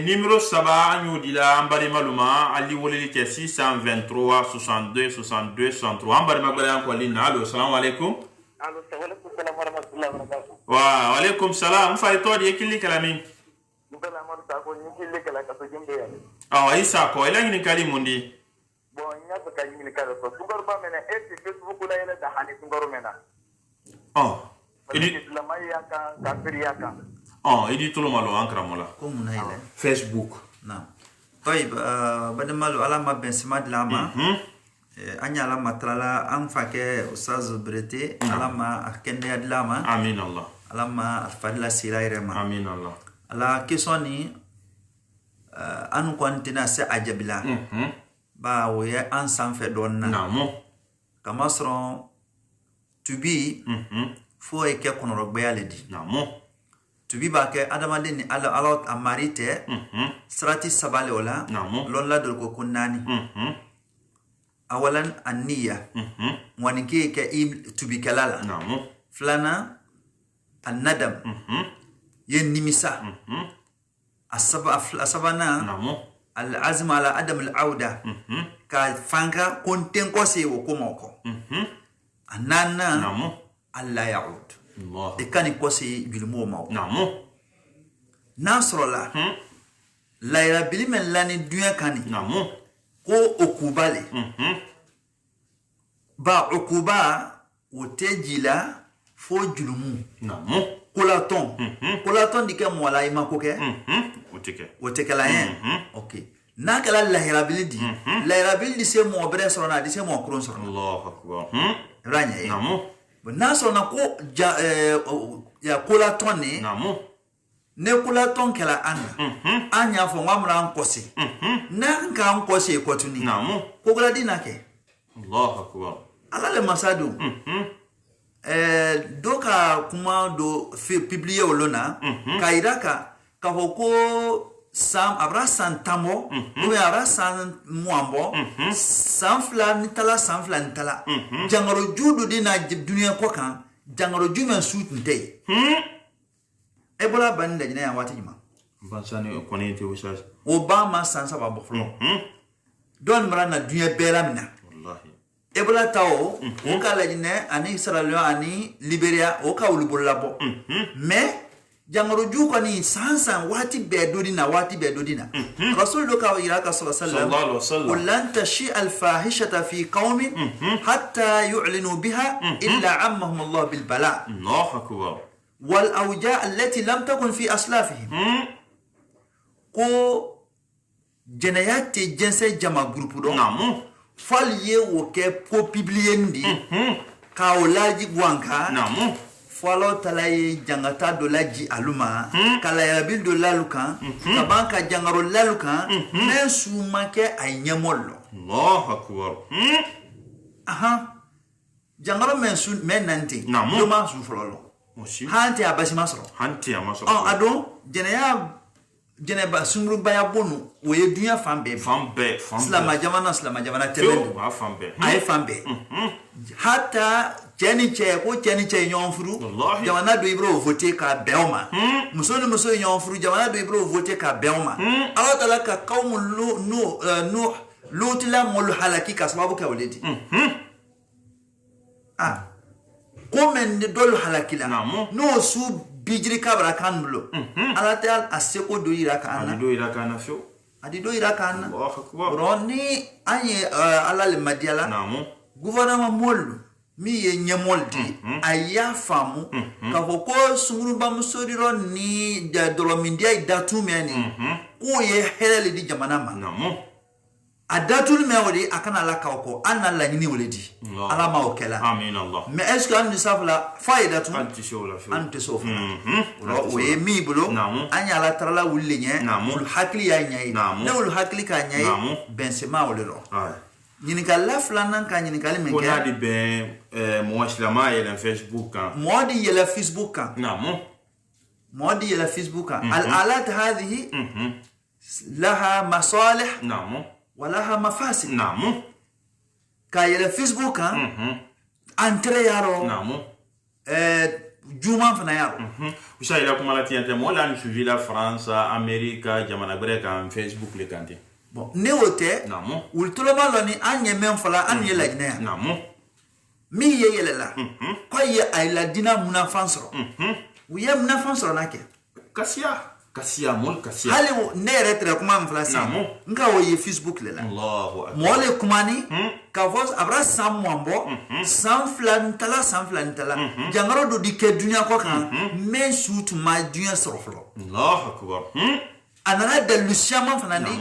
numéro 7 anyudi la ambari maluma ali woleli ke 623 62 62 63 ambari magala ko linna allo assalamu alaikum allo salam wa rahmatullahi wa barakatuh wa alaikum salam fa to di kili kalami ngala mo ta ko ni kili kala ka to jinde ya isa ko ila ni kali mundi bon nya to ka ni kala to ngor ba mena Facebook la ila da hani ngor mena idi silamaya kan kafiriya kan idi tolo malo ankara mola ko mun hayla Facebook na طيب بدل ما على ما بين سماد لما أني على ما ترى أم فاكه أستاذ بريتي على ما أكني أدلما آمين الله على ما أفعل سيراي رما آمين الله على كيسوني أنو كنتنا سأجبلا با ويا أنسان فدونا نعم كما سرون تبي فو يكون كنوربيا لدي نعم tubi ba ke adama den ala alot amarite strati sabale wala lolla dol ko kunani awalan anniya wanike ke tubi kalala flana annadam yen nimisa asabana al azm ala adam al auda ka fanga konten ko se wo ko moko anana alla yaud Allah ikani kosi gilmo ma namu nasrola laira bilimen lani dunya kani namu ko okubale ba okuba wotejila fo julumu namu kolaton dike mo la ima ko ke woteke la yen okay nakala laira bilidi laira bilidi se mo bre sorona di se mo kron sorona Allahu akbar ranya namu naso na ko ya kula tonni namu ne kula ton kala anya fo ngamra nkosi na nka nkosi ekotuni namu ko kula dinake Allahu akbar ala le masadu doka kuma do publier olona kairaka ka hoko sam abrasan tamo ou abrasan muambo sanfla nitala sanfla nitala jangaro judu dina dunia ko kan jangaro juma suit ntei ebola banda jina ya wati jima bansani konete wisas obama sansa ba boflo don marana dunia belamina wallahi ebola tawo o kala jina ani Sierra Leone ani Liberia o ka wulubola bo mais jangaro ju ko ni sansan wati bedodina rasul do ka iraka sallallahu alaihi wasallam lan tashi al fahishata fi qaumin hatta yu'linu biha illa ammahum Allah bil bala Allahu akbar wal awja allati lam takun fi aslafihim ko jenayati jense jama groupe do namu falye wo ke ko publier ndi ka olaji gwanka namu falo talaye jangata do laji aluma kala ya bil do lalukan kabanka jangaro lalukan men sumake aynyamollo Allahu akbar aha jangaro men sun men nanti do ma su flolo osi hanti abasi masro ado jeneba sumru baya bonu woye dunya fambe slama jamana tebe ay fambe hatta jeni che nyonfuru jamana do ibro voter ka beoma muso nyonfuru jamana do ibro voter ka beoma ala talaka qaumul no lutila mul halaki ka sababu ka walidi komen de dol halakila no su bijiri kabra kanbulo ala tal aseko do iraka ana adi do iraka ana roni anye ala le madiala gouvernement mol mi ye nyemoldi aya famu ka ko sunguru bam sodiro ni da dolomindia datu meni ko ye helele di jamana ma adatul mewdi akana la kawko anna la nyini woledi ala ma okela amin Allah mais est ce que andi safla faidatu anti sofa ro we mi bulo anya la trala wulinye ul hakli ya nyai ne ul hakli ka nyai bensema wolero nyini kala flana ka nyini kala menke ko nadi ben muaslama ya Facebook kan modi ya Facebook kan modi ya Facebook kan al alat hadhihi laha masalih walaha mafasid kayela Facebook entre yaro juma fana yaro ushaila kuma la tiente mo la suivi la France America jamana breka Facebook le kanté bon neote ultolo maloni anye memfala anye la gina mi yele la ko ye ay la dina muna fansro wiye muna fansro nake kasia Kasia mol kasia. hali ne retre kuma mflasi nga wo ye Facebook le la Allahu akbar. mo le kumani ka vos abra sam mwambo sam flan tala jangaro do dike dunya ko kan men shoot ma dunya soroflo Allahu akbar. anana de luciaman fanani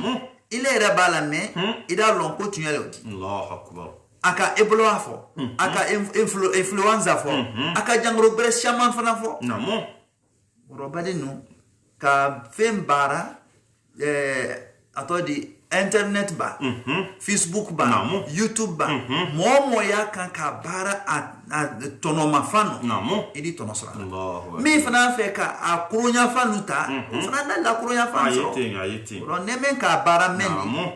il est bala me ida lon continuer le Allahu akbar. aka ebolo afo aka influenza fo aka jangaro bre shaman fana fo Namo. robade no ka fembara atodi internet ba Facebook ba YouTube ba mo ya kan ka bara a tono mafano Namo. idi tono sura Allahu akbar. mi fana fe ka a kurunya fanuta fana na la kurunya fanso Ayete. ro nemen ka bara men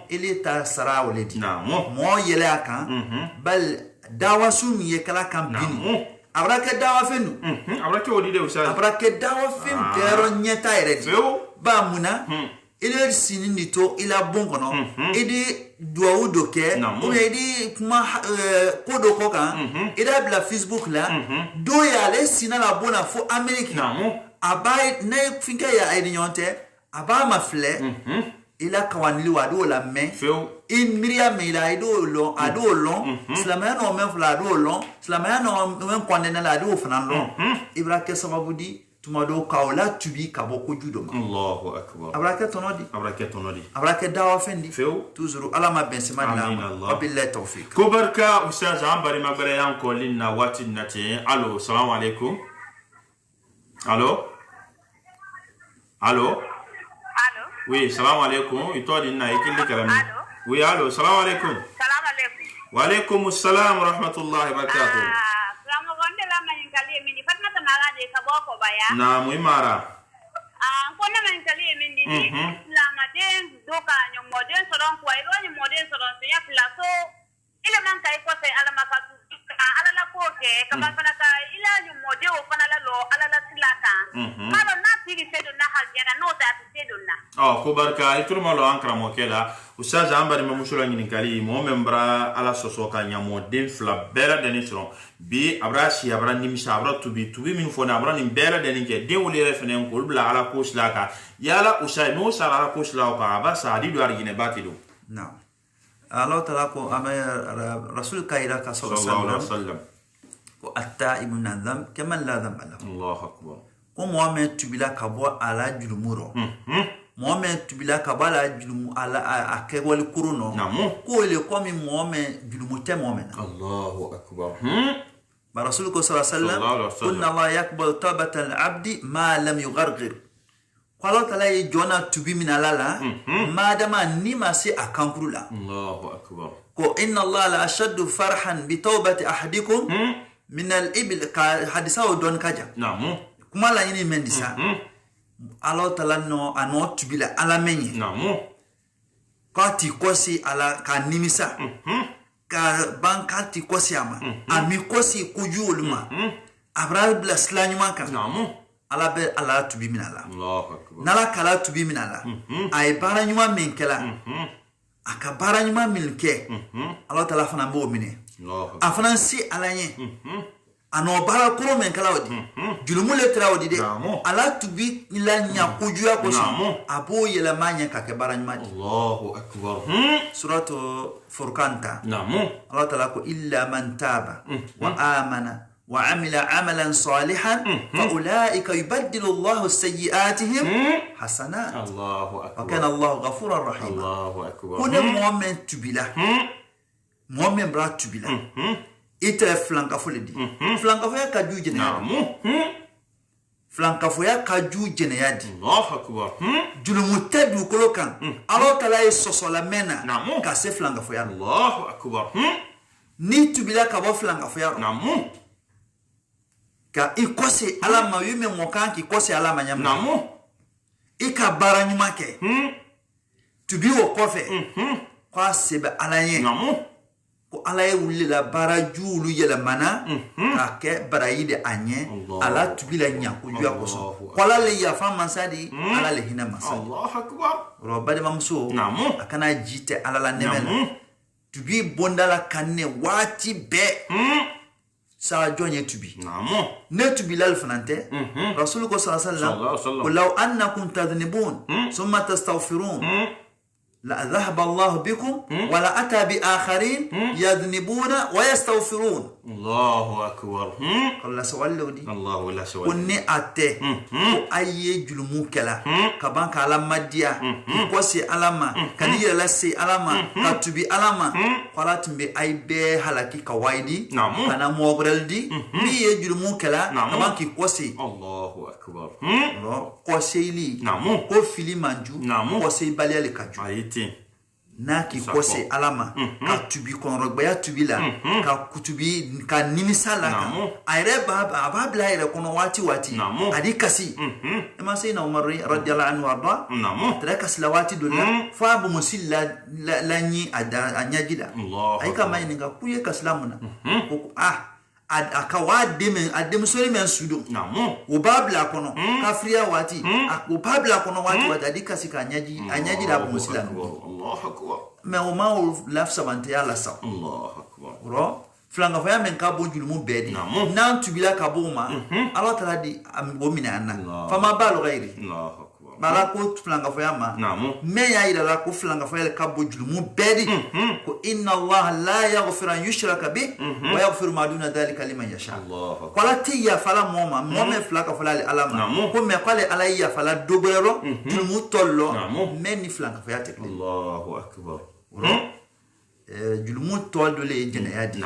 ili ta sara woledi Namo. mo yele aka bal dawa sum ye kala kan bini abrake dawa fenu Abrake odi de usa. abrake dawa fem kero nyeta ere ba muna ile sini nito ila bonkono idi duawu doke ou idi kuma kodo koka ida bla Facebook la do ya le sina la bona fo America abai na finka ya edinyote aba mafle ila kawanili wado la men in miria me ila ado long islamaya no men fla ado long islamaya no men kondena la ado fana long ibrake sababudi tumado kaola tubi kaboko judo Allahu akbar. abrake tonodi abrake dawa fendi toujours ala ma bensema la wabillahi tawfik kubarka ustaz ambari magare yanko linna wati nati. Allo, salam alaikum. Allo. Oui, salam alaikum. Itodi na ikili kalami. Oui, allo, salam alaikum. Salam alaikum. Wa alaikum assalam wa rahmatullahi wa barakatuh. Salamu gonde la mayinkali mini fatna tamara de kaboko baya. Na muimara. Kona mayinkali mini la maden doka nyomoden soron kwa ilo nyomoden soron ya plaso ile man kai ko sai ala makatu ala la koke kama fana ka ila nyomode o fana la lo ala la tilaka. Malo na tiri sedo na haljana no ta sedo na. Oh, kubarka iturma lo ankra mokela. Ustaz ambari mamushura ngini kali mo membra ala sosoka nyamoden fla bela denisron. Bi abrashi abra nimisa abra tubi min fona abra nim bela denike de wole refenen ko bla ala koslaka yala usay no sala ala koslaka aba sadi do argine batido na Allah taala ko rasul kaira ka sallallahu alaihi wasallam ko atta ibn nadam kama la dhanba lahu Allahu akbar ko muhammad tubila kabo ala julumuro muhammad tubila kabo ala julumu ala akewal kuruno ko le komi muhammad julumute muhammad Allahu akbar برسول الله صلى الله عليه وسلم قلنا الله يقبل توبة العبد ما لم يغرغر قالوا تعالى جونا تبي من الله ما دام نما سي أكانكرو لا الله أكبر كو إن الله لا أشد فرحا بتوبة أحدكم من الإبل حديثه دون كجا نعم كما لا يني من ديسا الله تعالى نو أنو تبي لا على مني نعم كاتي كوسي على كنيمسا ka bankati kosi ama ami kosi kujulma abral blaslanyuma kan ala be ala tubi minala Allahu akbar nala kala tubi minala ay baranyuma minkela aka baranyuma milke ala tala fana bo mine afana si alanye ano bara kuro menkela odi julumu letra odi de ala tubi ilanya kujuya kosi abo yela manya ka ke baranyuma Allahu akbar suratu furqanta نعم الله تعالى إلا من تاب وآمن وعمل عملا صالحا فأولئك يبدل الله سيئاتهم حسنات الله أكبر وكان الله غفورا رحيما الله أكبر هنا مؤمن تبلا مؤمن برا تبلا إتلا فلانكافولدي فلانكافويا كجو جنيادي flankafoya kaju jeneyadi Allahu akbar julumutedu kolokan Allah taala sosola mena ka se flankafoya Allahu akbar ni tubila ka bo flankafoya namu ka ikose ala ma yume mokan ki kose ala manyam namu ika baranyuma ke tubi wo kofe kwa sebe ala yen namu ko ala ye wuli la bara julu yela mana ka ke barayide anye ala tubila nya ko juya ko so kola le ya fa mansadi ala le hina masadi Allahu akbar robade mamso namu akana jite ala la nemela tubi bondala kanne wati be sa jonye tubi namu ne tubi lal fanante rasul ko sallallahu alaihi wasallam law annakum tadhnibun thumma tastaghfirun la dhahaba Allah bikum wa la ata bi akharin yadhnibuna wa yastaghfirun. Allahu akbar. Allah sawallodi Allahu la sawal kunni ate ko aye julmu kala kaban kala madia ko se alama kani yela se alama ka tubi alama wala tumbe ay be halaki ka waidi kana mogreldi mi ye julmu kala kaban ki ko se Allahu akbar. Ko se li ko fili manju ko se baliale kaju ayiti na ki kose alama ka tubi konrogba ya tubi la ka kutubi ka nimisala ka ayre baba bla ire kono wati adi kasi ma sayna Umar radiyallahu anhu arda tra kasla wati dunya fa bu musilla lanyi ada anyajida ay kama ninga kuye kaslamuna ko akawa adem sori men sudo o babla kono kafriya wati o babla kono wati adi kasi ka anyaji da bu musilla Allahu akbar. Mais au moment où la savante ya la sa Allahu akbar. Ro flanga fa men ka bo julumu bedi nan tubila ka bo ma Allah tala di am bo minana fa ma balu ghairi Allahu akbar. bala ko flanga fa ma me ya ida la ko flanga fa ka bo julumu bedi ko inna Allah la yaghfiru an yushraka bi wa yaghfiru ma duna dhalika liman yasha. Allahu akbar. Kwala tiya fala moma me flanga fa la alama ko me kwale alayya fala dogoro julumu tollo me ni flanga fa ya te. Allahu akbar. Julumu todole jenayadi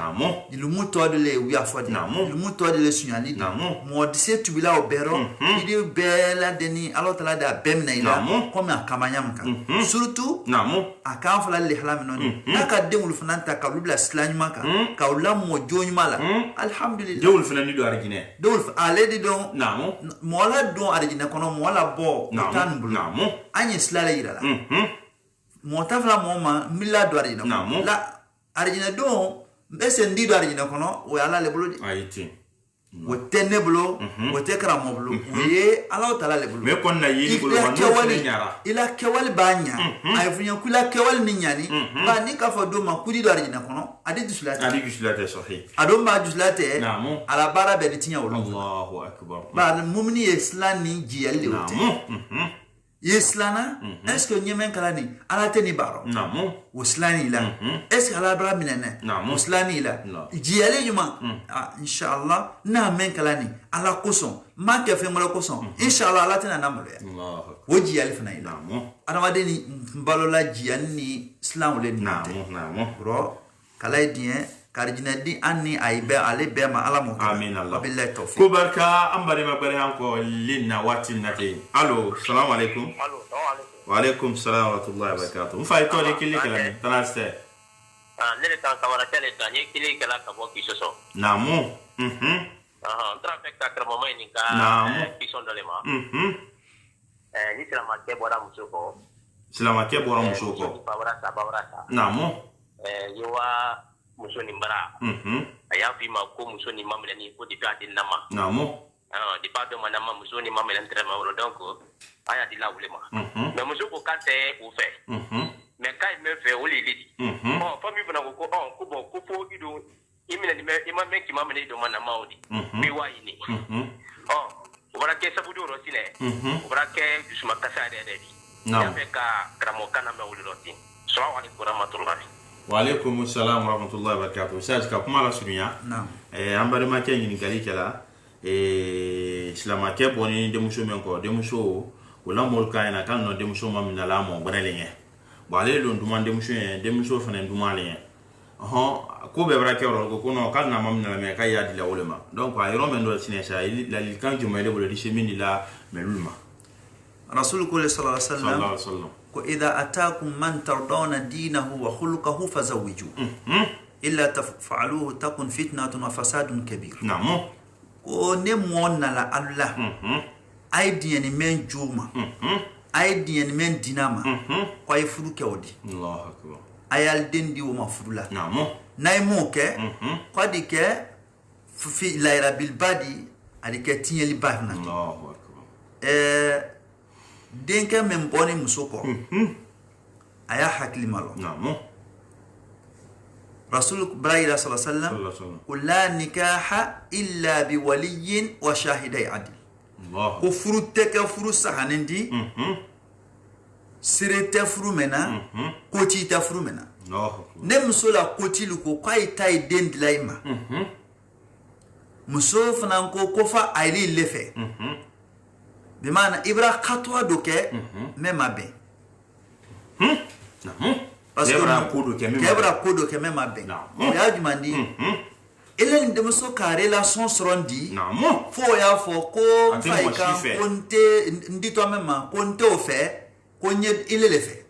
julumu todole wiafodi julumu todole sunyani modise tubila obero ide bela deni alotala da bemna ila comme akamanyamka surtout akam fala le halam non aka demul fananta ka bibla slanyumaka ka ulam mo jonyumala alhamdulillah dewul fanani do arjine dewul aledi don mola don arjine kono mola bo tan bulu anye slala ira motafla moma milla do arjina la arjina do bese ndi do arjina kono o ala le bulodi ayiti wo tenne bulo wo tekra mo bulo ye ala tala le bulo me kon na yini bulo man nyara ila kewal banya ay funya kula kewal ni nyani ba ni ka fo do ma kudi do arjina kono adi dusulate sahih ado ma dusulate ala bara be tinya wolo Allahu akbar. ba mumni islani jiyal le wote Yeslana est-ce que nyemen kalani ala teni baro Uslani la est-ce que ala bra minene Uslani la jiyale yuma inshallah na men kalani ala koson ma ke fe mala koson inshallah ala tena namule Allah wo jiyale fana ila adama deni balola jiyani islam le ni bro kala dien karjina di anni aybe ale be ma ala mo amin Allah billahi tawfiq ko barka ambare mabare hanko linna watin nate allo assalamu alaikum. Wa alaikum salam wa rahmatullahi wa barakatuh mfay to le kili kala tanaste le tan kawara tele tan ye kili kala ka bo kisoso namu traffic ta kramo mai ni ka kison dole ma ni sila make bora musoko bawara namu yewa musoni mbara aya fi ma ko musoni mamle ni ko dipa din nama dipa do manama musoni mamle entrema wolo donc aya di la wulema mais musoko kante ou fait mais kay me fait woli lidi fami bana ko ko bo ko fo ido imina ni me ima me ki mamle do manama odi mi wa ini wala ke sabudo rosine wala ke jusma kasade de ya fe ka kramo kana me woli roti assalamu alaikum warahmatullahi. Wa alaikum assalam wa rahmatullahi wa barakatuh. Sajka kuma la sunya ambare ma ke ngini kali kala islama ke boni de muso men ko de muso wala mol kayna kan no de muso ma min la mo bonele ba le lo nduma de muso fana nduma le ko be bra ke ro ko no kan na ma min la me kay ya di la wolema donc ay ro men do sinesa la kan juma le bolo di semini la melulma rasulullah sallallahu alaihi wasallam ko idha ataakum man tardawna dinahu wa khuluquhu fazawiju illa taf'aluhu takun fitnatun wa fasadun kabir. Ko ne monna la Allah ay dieni men juma ay dieni men dinama ko ay furu kewdi Allahu akbar ayal dendi wo mafrula nay mo ke ko di ke fi layra bil badi adi ke tinyeli bahna Allahu akbar denke men boni musoko aya hakli malo rasul brayla sallallahu alaihi wasallam ko la nikaha illa bi waliyyin wa shahidai adl Allah ko furu teke furu sahanindi sirete furu mena ko ti ta furu mena ne muso la ko ti lu ko kai tai den dilaima muso fana ko fa ayli lefe bi mana ibra khatwa doke même ben parce que kebra kodo ke même ben ya jumandi elen de muso ka relation sorondi fo ya fo ko faika konte ndito même konte o fe konye ile le fe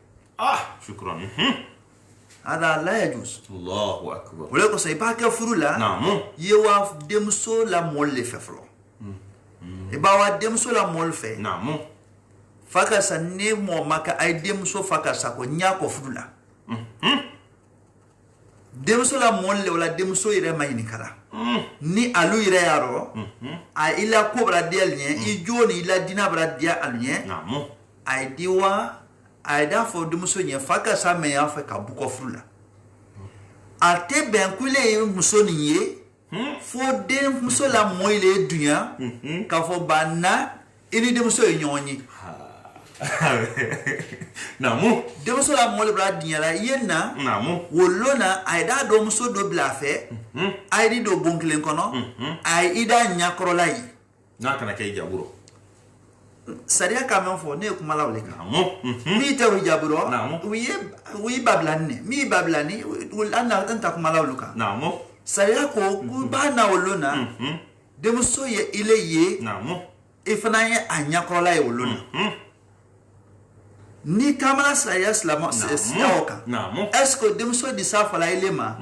shukran hada la yajuz Allahu akbar wala ko sai ba ka furula yewa de muso la molle fe flo e ba wa de muso la molle fe faka sa ne mo maka ay de muso faka sa ko nya ko furula de muso la molle wala de muso ire mayni kala ni alu ire yaro a ila kobra del nye I joni ila dina bra dia alnye ay diwa ay da fo de muso nye faka sa me ya fa ka buko furula ate ben kule muso niye fo de muso la moile dunya ka fo banna ini de muso nyonyi de muso la moile bra dunya la yena wolona ay da do muso do blafe ay di do bonklen kono ay ida nyakro lay na kana kay jaburo saria kamen fo ne kuma lawleka mi te wi jaburo wi bablani mi bablani anna tanta kuma lawluka saria ko ku bana wolona de muso ye ile ye ifana ye anyakro lay wolona ni kamala saria slama siaoka est-ce que de muso di sa fala ilema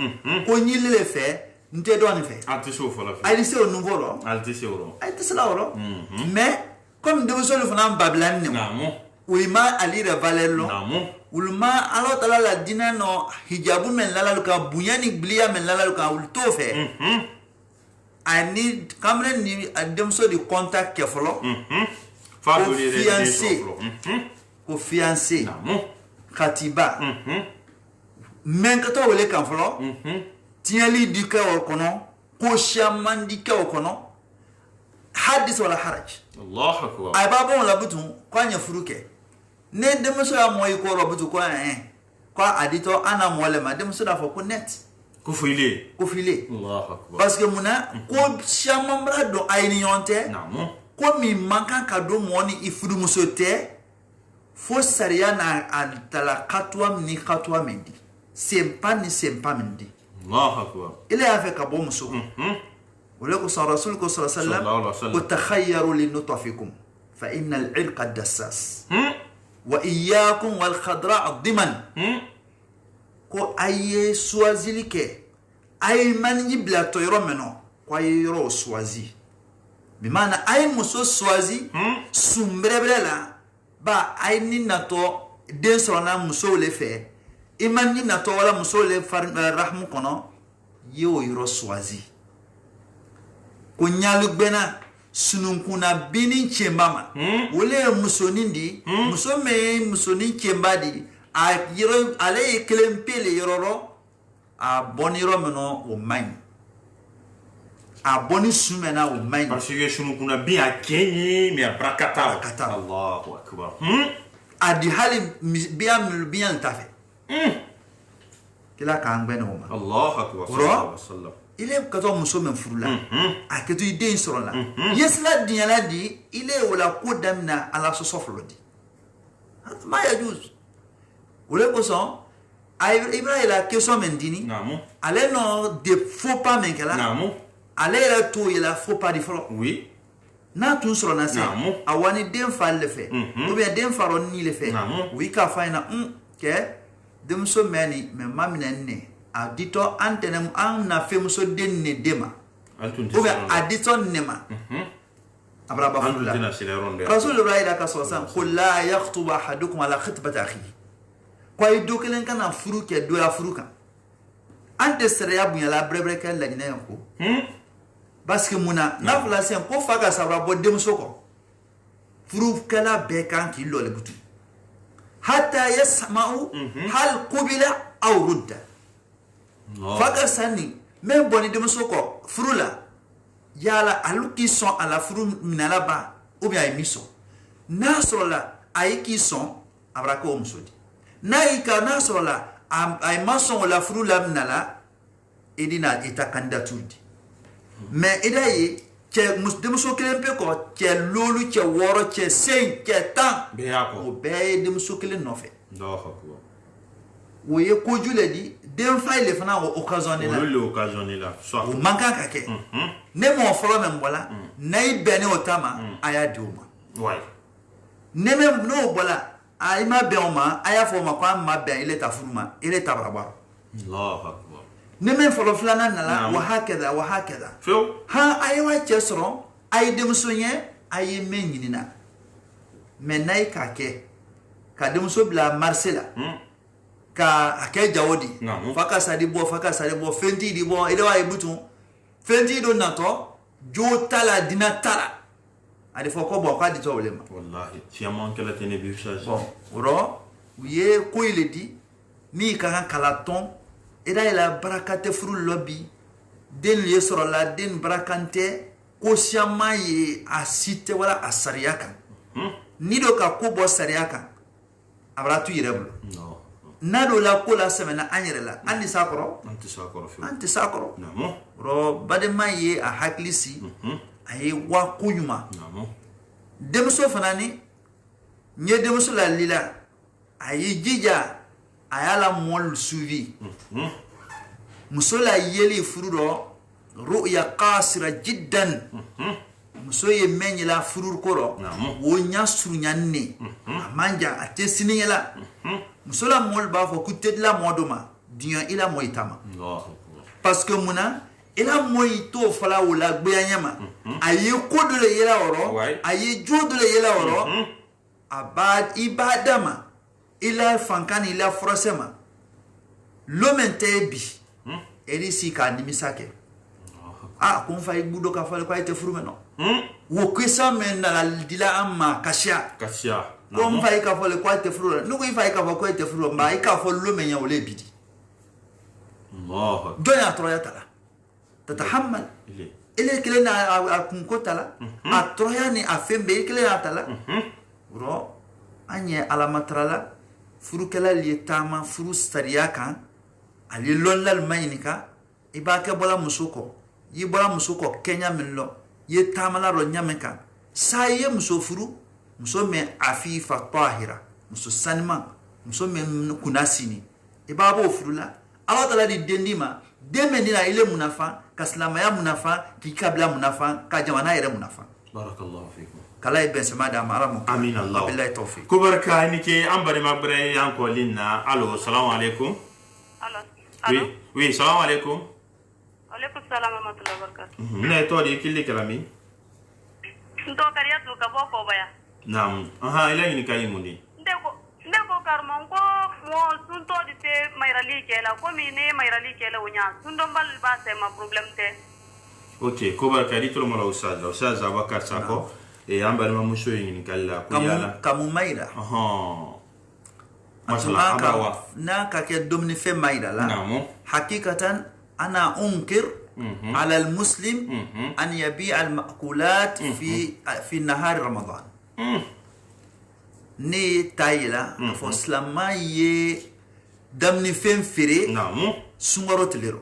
ko nyile le fe nte do ni fe altisho fala fe ali se o nouveau ro altisho la ro mais comme de muso le fana bablan ne oui ma ali de valelo ulma Allah taala la dina no hijabu men lala luka bunyani blia men lala luka ul to fe ani kamre ni adem so di contact ke folo ko fiancé khatiba men ka to wele kan folo tiali di ka o kono ko shaman di ka o kono hadis wala haraj Allah akbar ay babo la butu kwanya furuke ne de muso ya moy ko robutu ko ko adito ana mole ma de muso da fo ko net ko file Allah akbar parce que muna ko shamambra do ayni yonte ko mi mankan ka do moni ifuru muso te fo saria na antala katwa ni katwa mendi sempa mendi Allah akbar ile afa ka bo muso ولكن رسولك صلى الله عليه وسلم وتخيروا لنطفكم فإن العرق الدساس وإياكم والخضراء الضمن كو أي سوازي لك أي من يبلا تيرو منو كو يرو سوازي بمعنى أي مسو سوازي سمبربلا با أي نيناتو دنسرنا مسو لفه إمان نيناتو ولا مسو لفرحمو كنو يرو سوازي kunyalu gbena sununkuna bini chembama wole musonindi musoni chembadi a yiro ale klempele yororo a boniro meno o main a boni sumena o main parce que sununkuna bi a kenyi mi a brakata Allahu akbar a di hali bian tafe kila kan gbena o ma Allahu akbar sallallahu alaihi wasallam il est quand on muso men furula a keto ide sur la yesla diala di il est wala ko damna ala so soflo di ma ya juz wala ko son ibrahim la question men dini ale no de faux pas men kala ale la to il a faux pas di folo oui na tun sur na se awani den fall le fait ou bien den faron ni le fait oui ka faina ke dem so meni men mamina ne adito antenem an na femso denne dema ou bien adito nema abraba fulula rasulullah ila kasosan qul la yakhtubu ahadukum ala khitbati akhihi kwa idokelen kana furuke do la furuka ante sereya bunya la brebre kan la dina yanko parce que muna na fula sen ko faga sabra bo demso ko furu kala be kan ki lo le butu hatta yasma'u hal qubila aw rudda Faka sani même boni de musoko frula yala alu qui sont à la fru minala ba ou bien emiso na sola ay qui sont abrako musodi na ika na sola ay mason la fru la minala edina eta candidature mais edaye ke de muso kelen pe ko ke lolu ke woro ke 5 ke tan be yako o be de muso kelen no fe Allahu akbar woye ko jule di den faile fana o occasionné la le occasionné la so o manka ka ke ne mo folo men bola nay bene o tama aya diuma ouais ne me no bola ay ma be o ma aya fo ma kwa ma be ile ta furuma ile ta baba Allahu akbar ne me folo flana nala wa hakada fo ha ay wa chesro ay dem sonye ay menyina me nay ka ke ka dem so bla marcela ka ake jawodi faka sadi bo fenti di bo ede wa ibutu fenti do nato jo tala dina tala ade foko bo ka di to wolema wallahi tiamon kala tene bi charge bon oro wiye ko ile di ni ka kalaton eda ila barakate furu lobby den le soro la den barakante ko siama ye asite wala asariaka ni do ka ko bo sariaka abratu yireblo no nado la ko la semena anyere la andi sakoro fi anti sakoro namo ro bade maye a haklisi ay wa kunyuma namo demso fanani nye demso la lila ay jija ayala mol suvi musola yeli fururo ru'ya qasira jiddan muso ye menyela furur koro wo nya surunyanne manja atesini yela musola mol ba fo kutet la modoma diyan ila moitama parce que muna ila moito fala wala gbeyanyama ayi kodule yela oro ayi jodule yela oro abad ibadama ila fankani ila frosema lomente bi elisi ka nimisake kun fa igbudo ka fale kwa ite furumeno wo kwesa men na dila amma kashia kom fa ika fole kwa ite furura nugo ifa ika kwa ite furura ma ika fole lo menya ole bidi Allah doya troya tala tatahammal ile kile na kunko tala atroya ni afembe kile na tala bro anye alamatrala furu kala lietama furu stariaka ali lonlal mainika ibaka bola musuko yi bola musuko kenya minlo ye tamala ro nyameka saye musofuru muso me afifa tahira muso sanima muso me kunasini ibabo furula Allah tala di dendima demendina ile munafa kaslama ya munafa kikabla munafa ka jamana ire munafa barakallahu fikum kala ibn samada maramu amin Allah billahi tawfiq kubaraka nike ambari mabre yanko linna allo assalamu alaikum allo oui assalamu alaikum alaikum salam wa rahmatullahi wa barakatuh ne to di kille kalami ndo kariya to ka boko baya naam aha ila ni kayimundi ndeko karmon ko mo sunto di te mayrali kela ko mi ne mayrali kela unya sundo mbal ba se ma problem te ok kubaraka di to mala ustaz Abakar Sako e ambari mamusho ni kala kuyala kamu mayra aha mashallah abawa na kake domni fe mayra la naam hakikatan ana unkir على المسلم أن يبيع المأكولات في نهار رمضان ني تايلا فسلما ي دمني فين فري نعم سمرو تليرو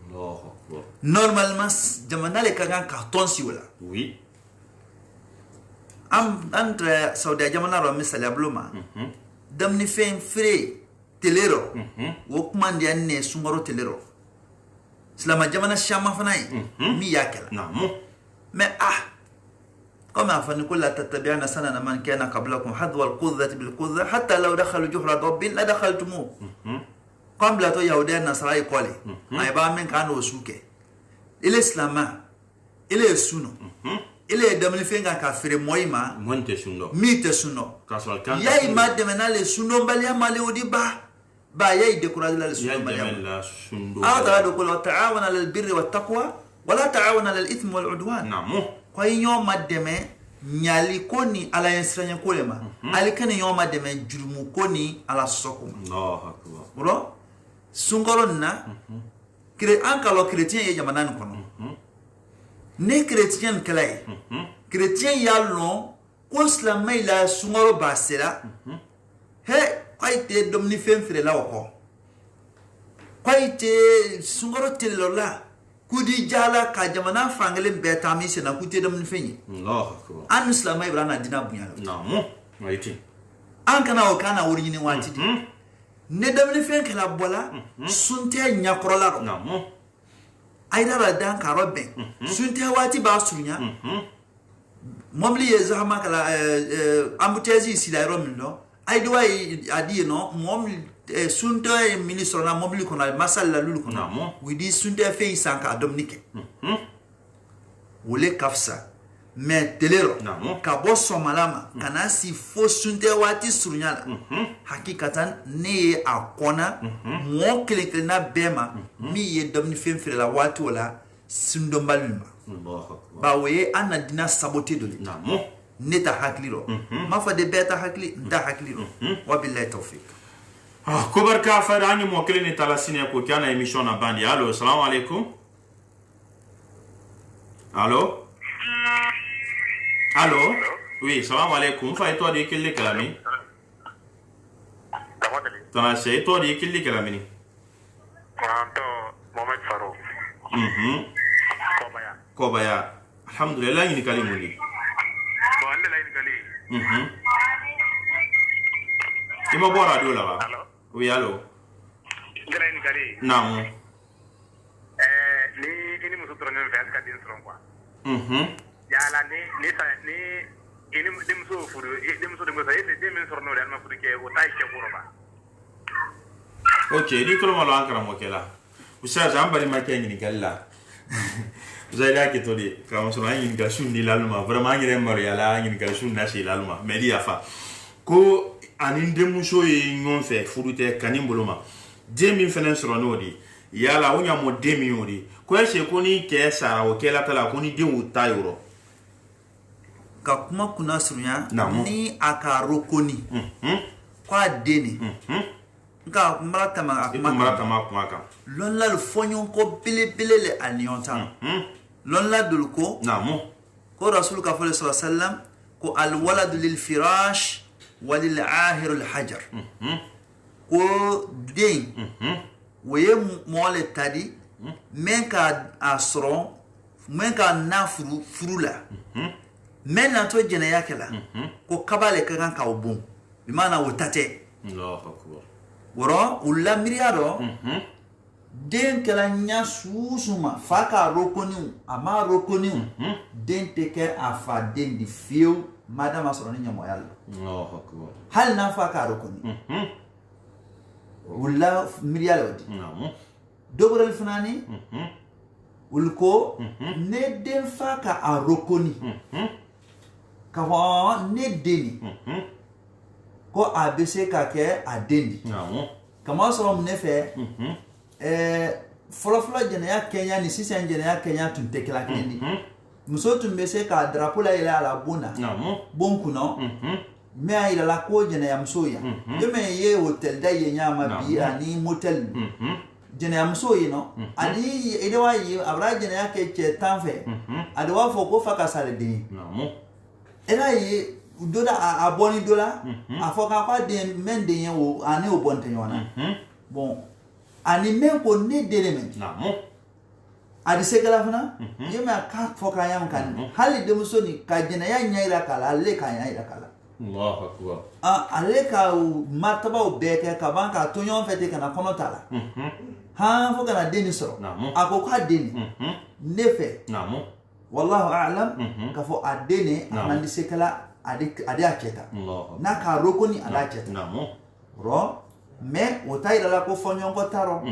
الله أكبر نورمالمون جمانا لك كان كارتون سيولا وي أنت سعودية جمانا رو مثل يبلوما دمني فين فري تليرو وكمان دياني سمرو تليرو سلام جمانا شاما فناي مي ياكل نعم ما كما فنقول لا تتبعنا سنن من كان قبلكم حذو القذة بالقذة حتى لو دخلوا جحر ضب لا دخلتموه قبل تو يهوديا النصارى يقولي ما يبقى من كانوا وسوكي الاسلام الى السنه الى دمن فينغا كافر مويما مونte sundo mite suno kasal kan yayi madde le suno mbali amale odi ba yayi décourager le suno mbali la sundo هذا يقول تعاون على البر والتقوى ولا تعاون على الاثم والعدوان نعم kwa hiyo mademe nyali koni ala yensranya kolema alikane yo mademe jurumu koni ala soko Allah akbar bro sungoro na an kalo chrétien ye jamana ni kono ne chrétien kala chrétien ya lon ko islamai la sungoro basela he aite domni fen fere la ko aite sungoro telola kudi jala ka jamana fangale beta mi sena kuti domni fenyi Allah akbar an islamai brana dina bunya namu aiti an kana o kana wuri ni wanti ne domni fen kala bola sunte nyakrola ro namu aida ra dan karobe sunte wati ba sunya momli ye zahama kala ambutezi silairo mindo aidwa adi no momli sunte ministre na momli kona masala lulu kona widi sunte fe isanka dominique wole kafsa me telero ka bo somalama kana si fo sunte wati surunyala hakikatan ne akona mo kele na bema mi ye domni femfere la wati wala sundombaluma ba we ana dina saboté doli neta hakliro ma fa de beta hakli nda hakliro wa billahi tawfik ko barka fa rangi mo kele ni talasine ko kana emission na bandi allo assalamu alaikum allo allo oui salam alaikum fa to de kelle kalami tana sey to de kelle kalami to Mohamed Farouk Kobaya alhamdulillah ni kalimuni alhamdulillah ni kali ima bora do la ba oui allo ngara ni kali naam ni muso tronen fel ka din tron quoi yala ni muso furu muso de muso ese de men sorno dan ma furu ke o tay ke boroba ok di tolo malo ankara mo kela usa jambali ma ke ni kala Zaida ki todi kama so ngi ga sunni laluma vraiment ngi dem mari ala ngi ga sunna si laluma medi afa ko anin de muso yi ngon fe furute kanimboloma demi fenen soro nodi yala wonya mo demi odi ko e ko ni ke sara o kela kala ko ni de utayoro ka kuma kuna surunya ni akaro koni kwa deni nga marata ma akuma ka lon la fonyon ko bile le alionta lon la dul ko namu ko rasul ka sallallahu alaihi wasallam ko al walad lil firash walil ahir al hajar ko den woye mole tadi men ka asron men ka nafru frula men na to jena yakela ko kabale kan ka obun bi mana wotate Allahu akbar woro ulla miriado den kala nya susuma faka rokoni ama rokoni den teke afa den di fiu madama soro nya moyal Allahu akbar hal na faka rokoni ulla miriado di dobral funani ulko ne den faka a rokoni ka ho ne deni ko abc ka ke adeni kama so mo nefe folo jena Kenya ni sisi jena Kenya tuntekela kendi muso tumbese ka drapeau la ila la bona bonku no me ila la ko jena ya msoya yeme ye hotel da ye nyama bi ani motel jena ya msoya no ani ide wa yi abra jena yake che tanfe ade wa fo ko faka sale de era yi dola aboni dola afoka kwa de mende yen wo ani obonte yona bon ani men ko ne dele men adi segala fana yema ka foka yam kan hali de musoni ka jena ya nyaira kala le ka nyaira kala Allahu akbar ale ka martaba o beke ka banka to yon fete kana kono tala ha foka na deni soro ako ka deni nefe wallahu a'lam ka fo adene amandi sekala ade acheta na ka rokoni ada acheta ro me otaira la ko fonyonko taro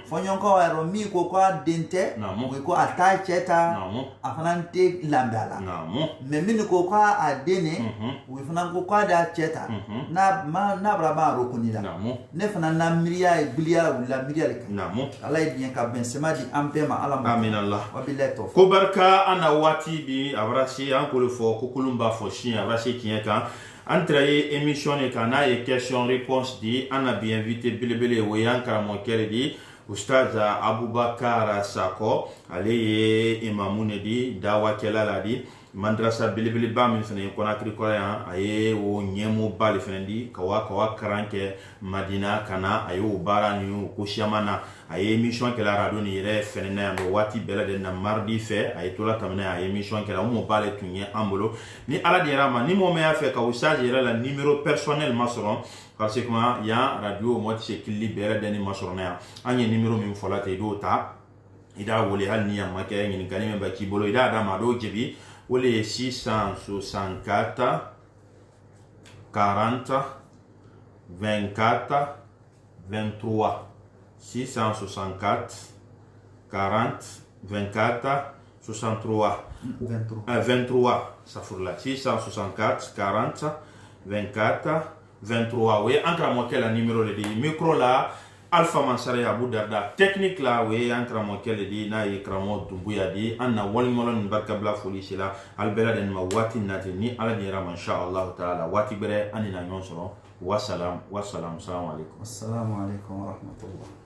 fonyonko ero mi ko kwa dente ko ata acheta afanante lambala me mini ko kwa adene wi fanan ko kwa da acheta na braba rokoni la ne fanan na miriya e bilia wala miriya le Allah bien ka ben sema di ampema ala amin Allah wa billahi ko barka ana wati bi abrasi an ko le fo ko kulumba fo shin abrasi kiyen kan entre émission et kana et question réponse di on a bien invité bilebele woyan karamo kere di Ustaz Abubakar Sako ale imamune di dawa kelala di madrasa bilibili ba min fene Conakry koyan aye wo nyemo bal fene di kawa karanke Madina kana aye wo bara ni ko shamana aye mission kela radio ni re fene na mo wati bela de na mardi fe aye tola tamna aye mission kela mo bale tunye ambolo ni ala dirama ni mo me afe ka Ustaz yera la numéro personnel masron parce que il y a radio moi qui libéré de masrona anye numéro mi folate do ta ida wole hal ni amma ke ngin ganime ba ki bolo ida da ma do jebi wole 664 40 24 23 664 40 24 63 23 ça fout là 664 40 24 23 oui encore moi quel numéro le dit micro là Alpha Mansare Abu Darda technique là oui encore moi quel dit na ikramo dumbuya di anna wal molon barka bla foli sila albela den ma wati nati ni ala dira ma insha Allah taala wati bere anina nyon soro wa salam assalamu alaikum wa rahmatullah.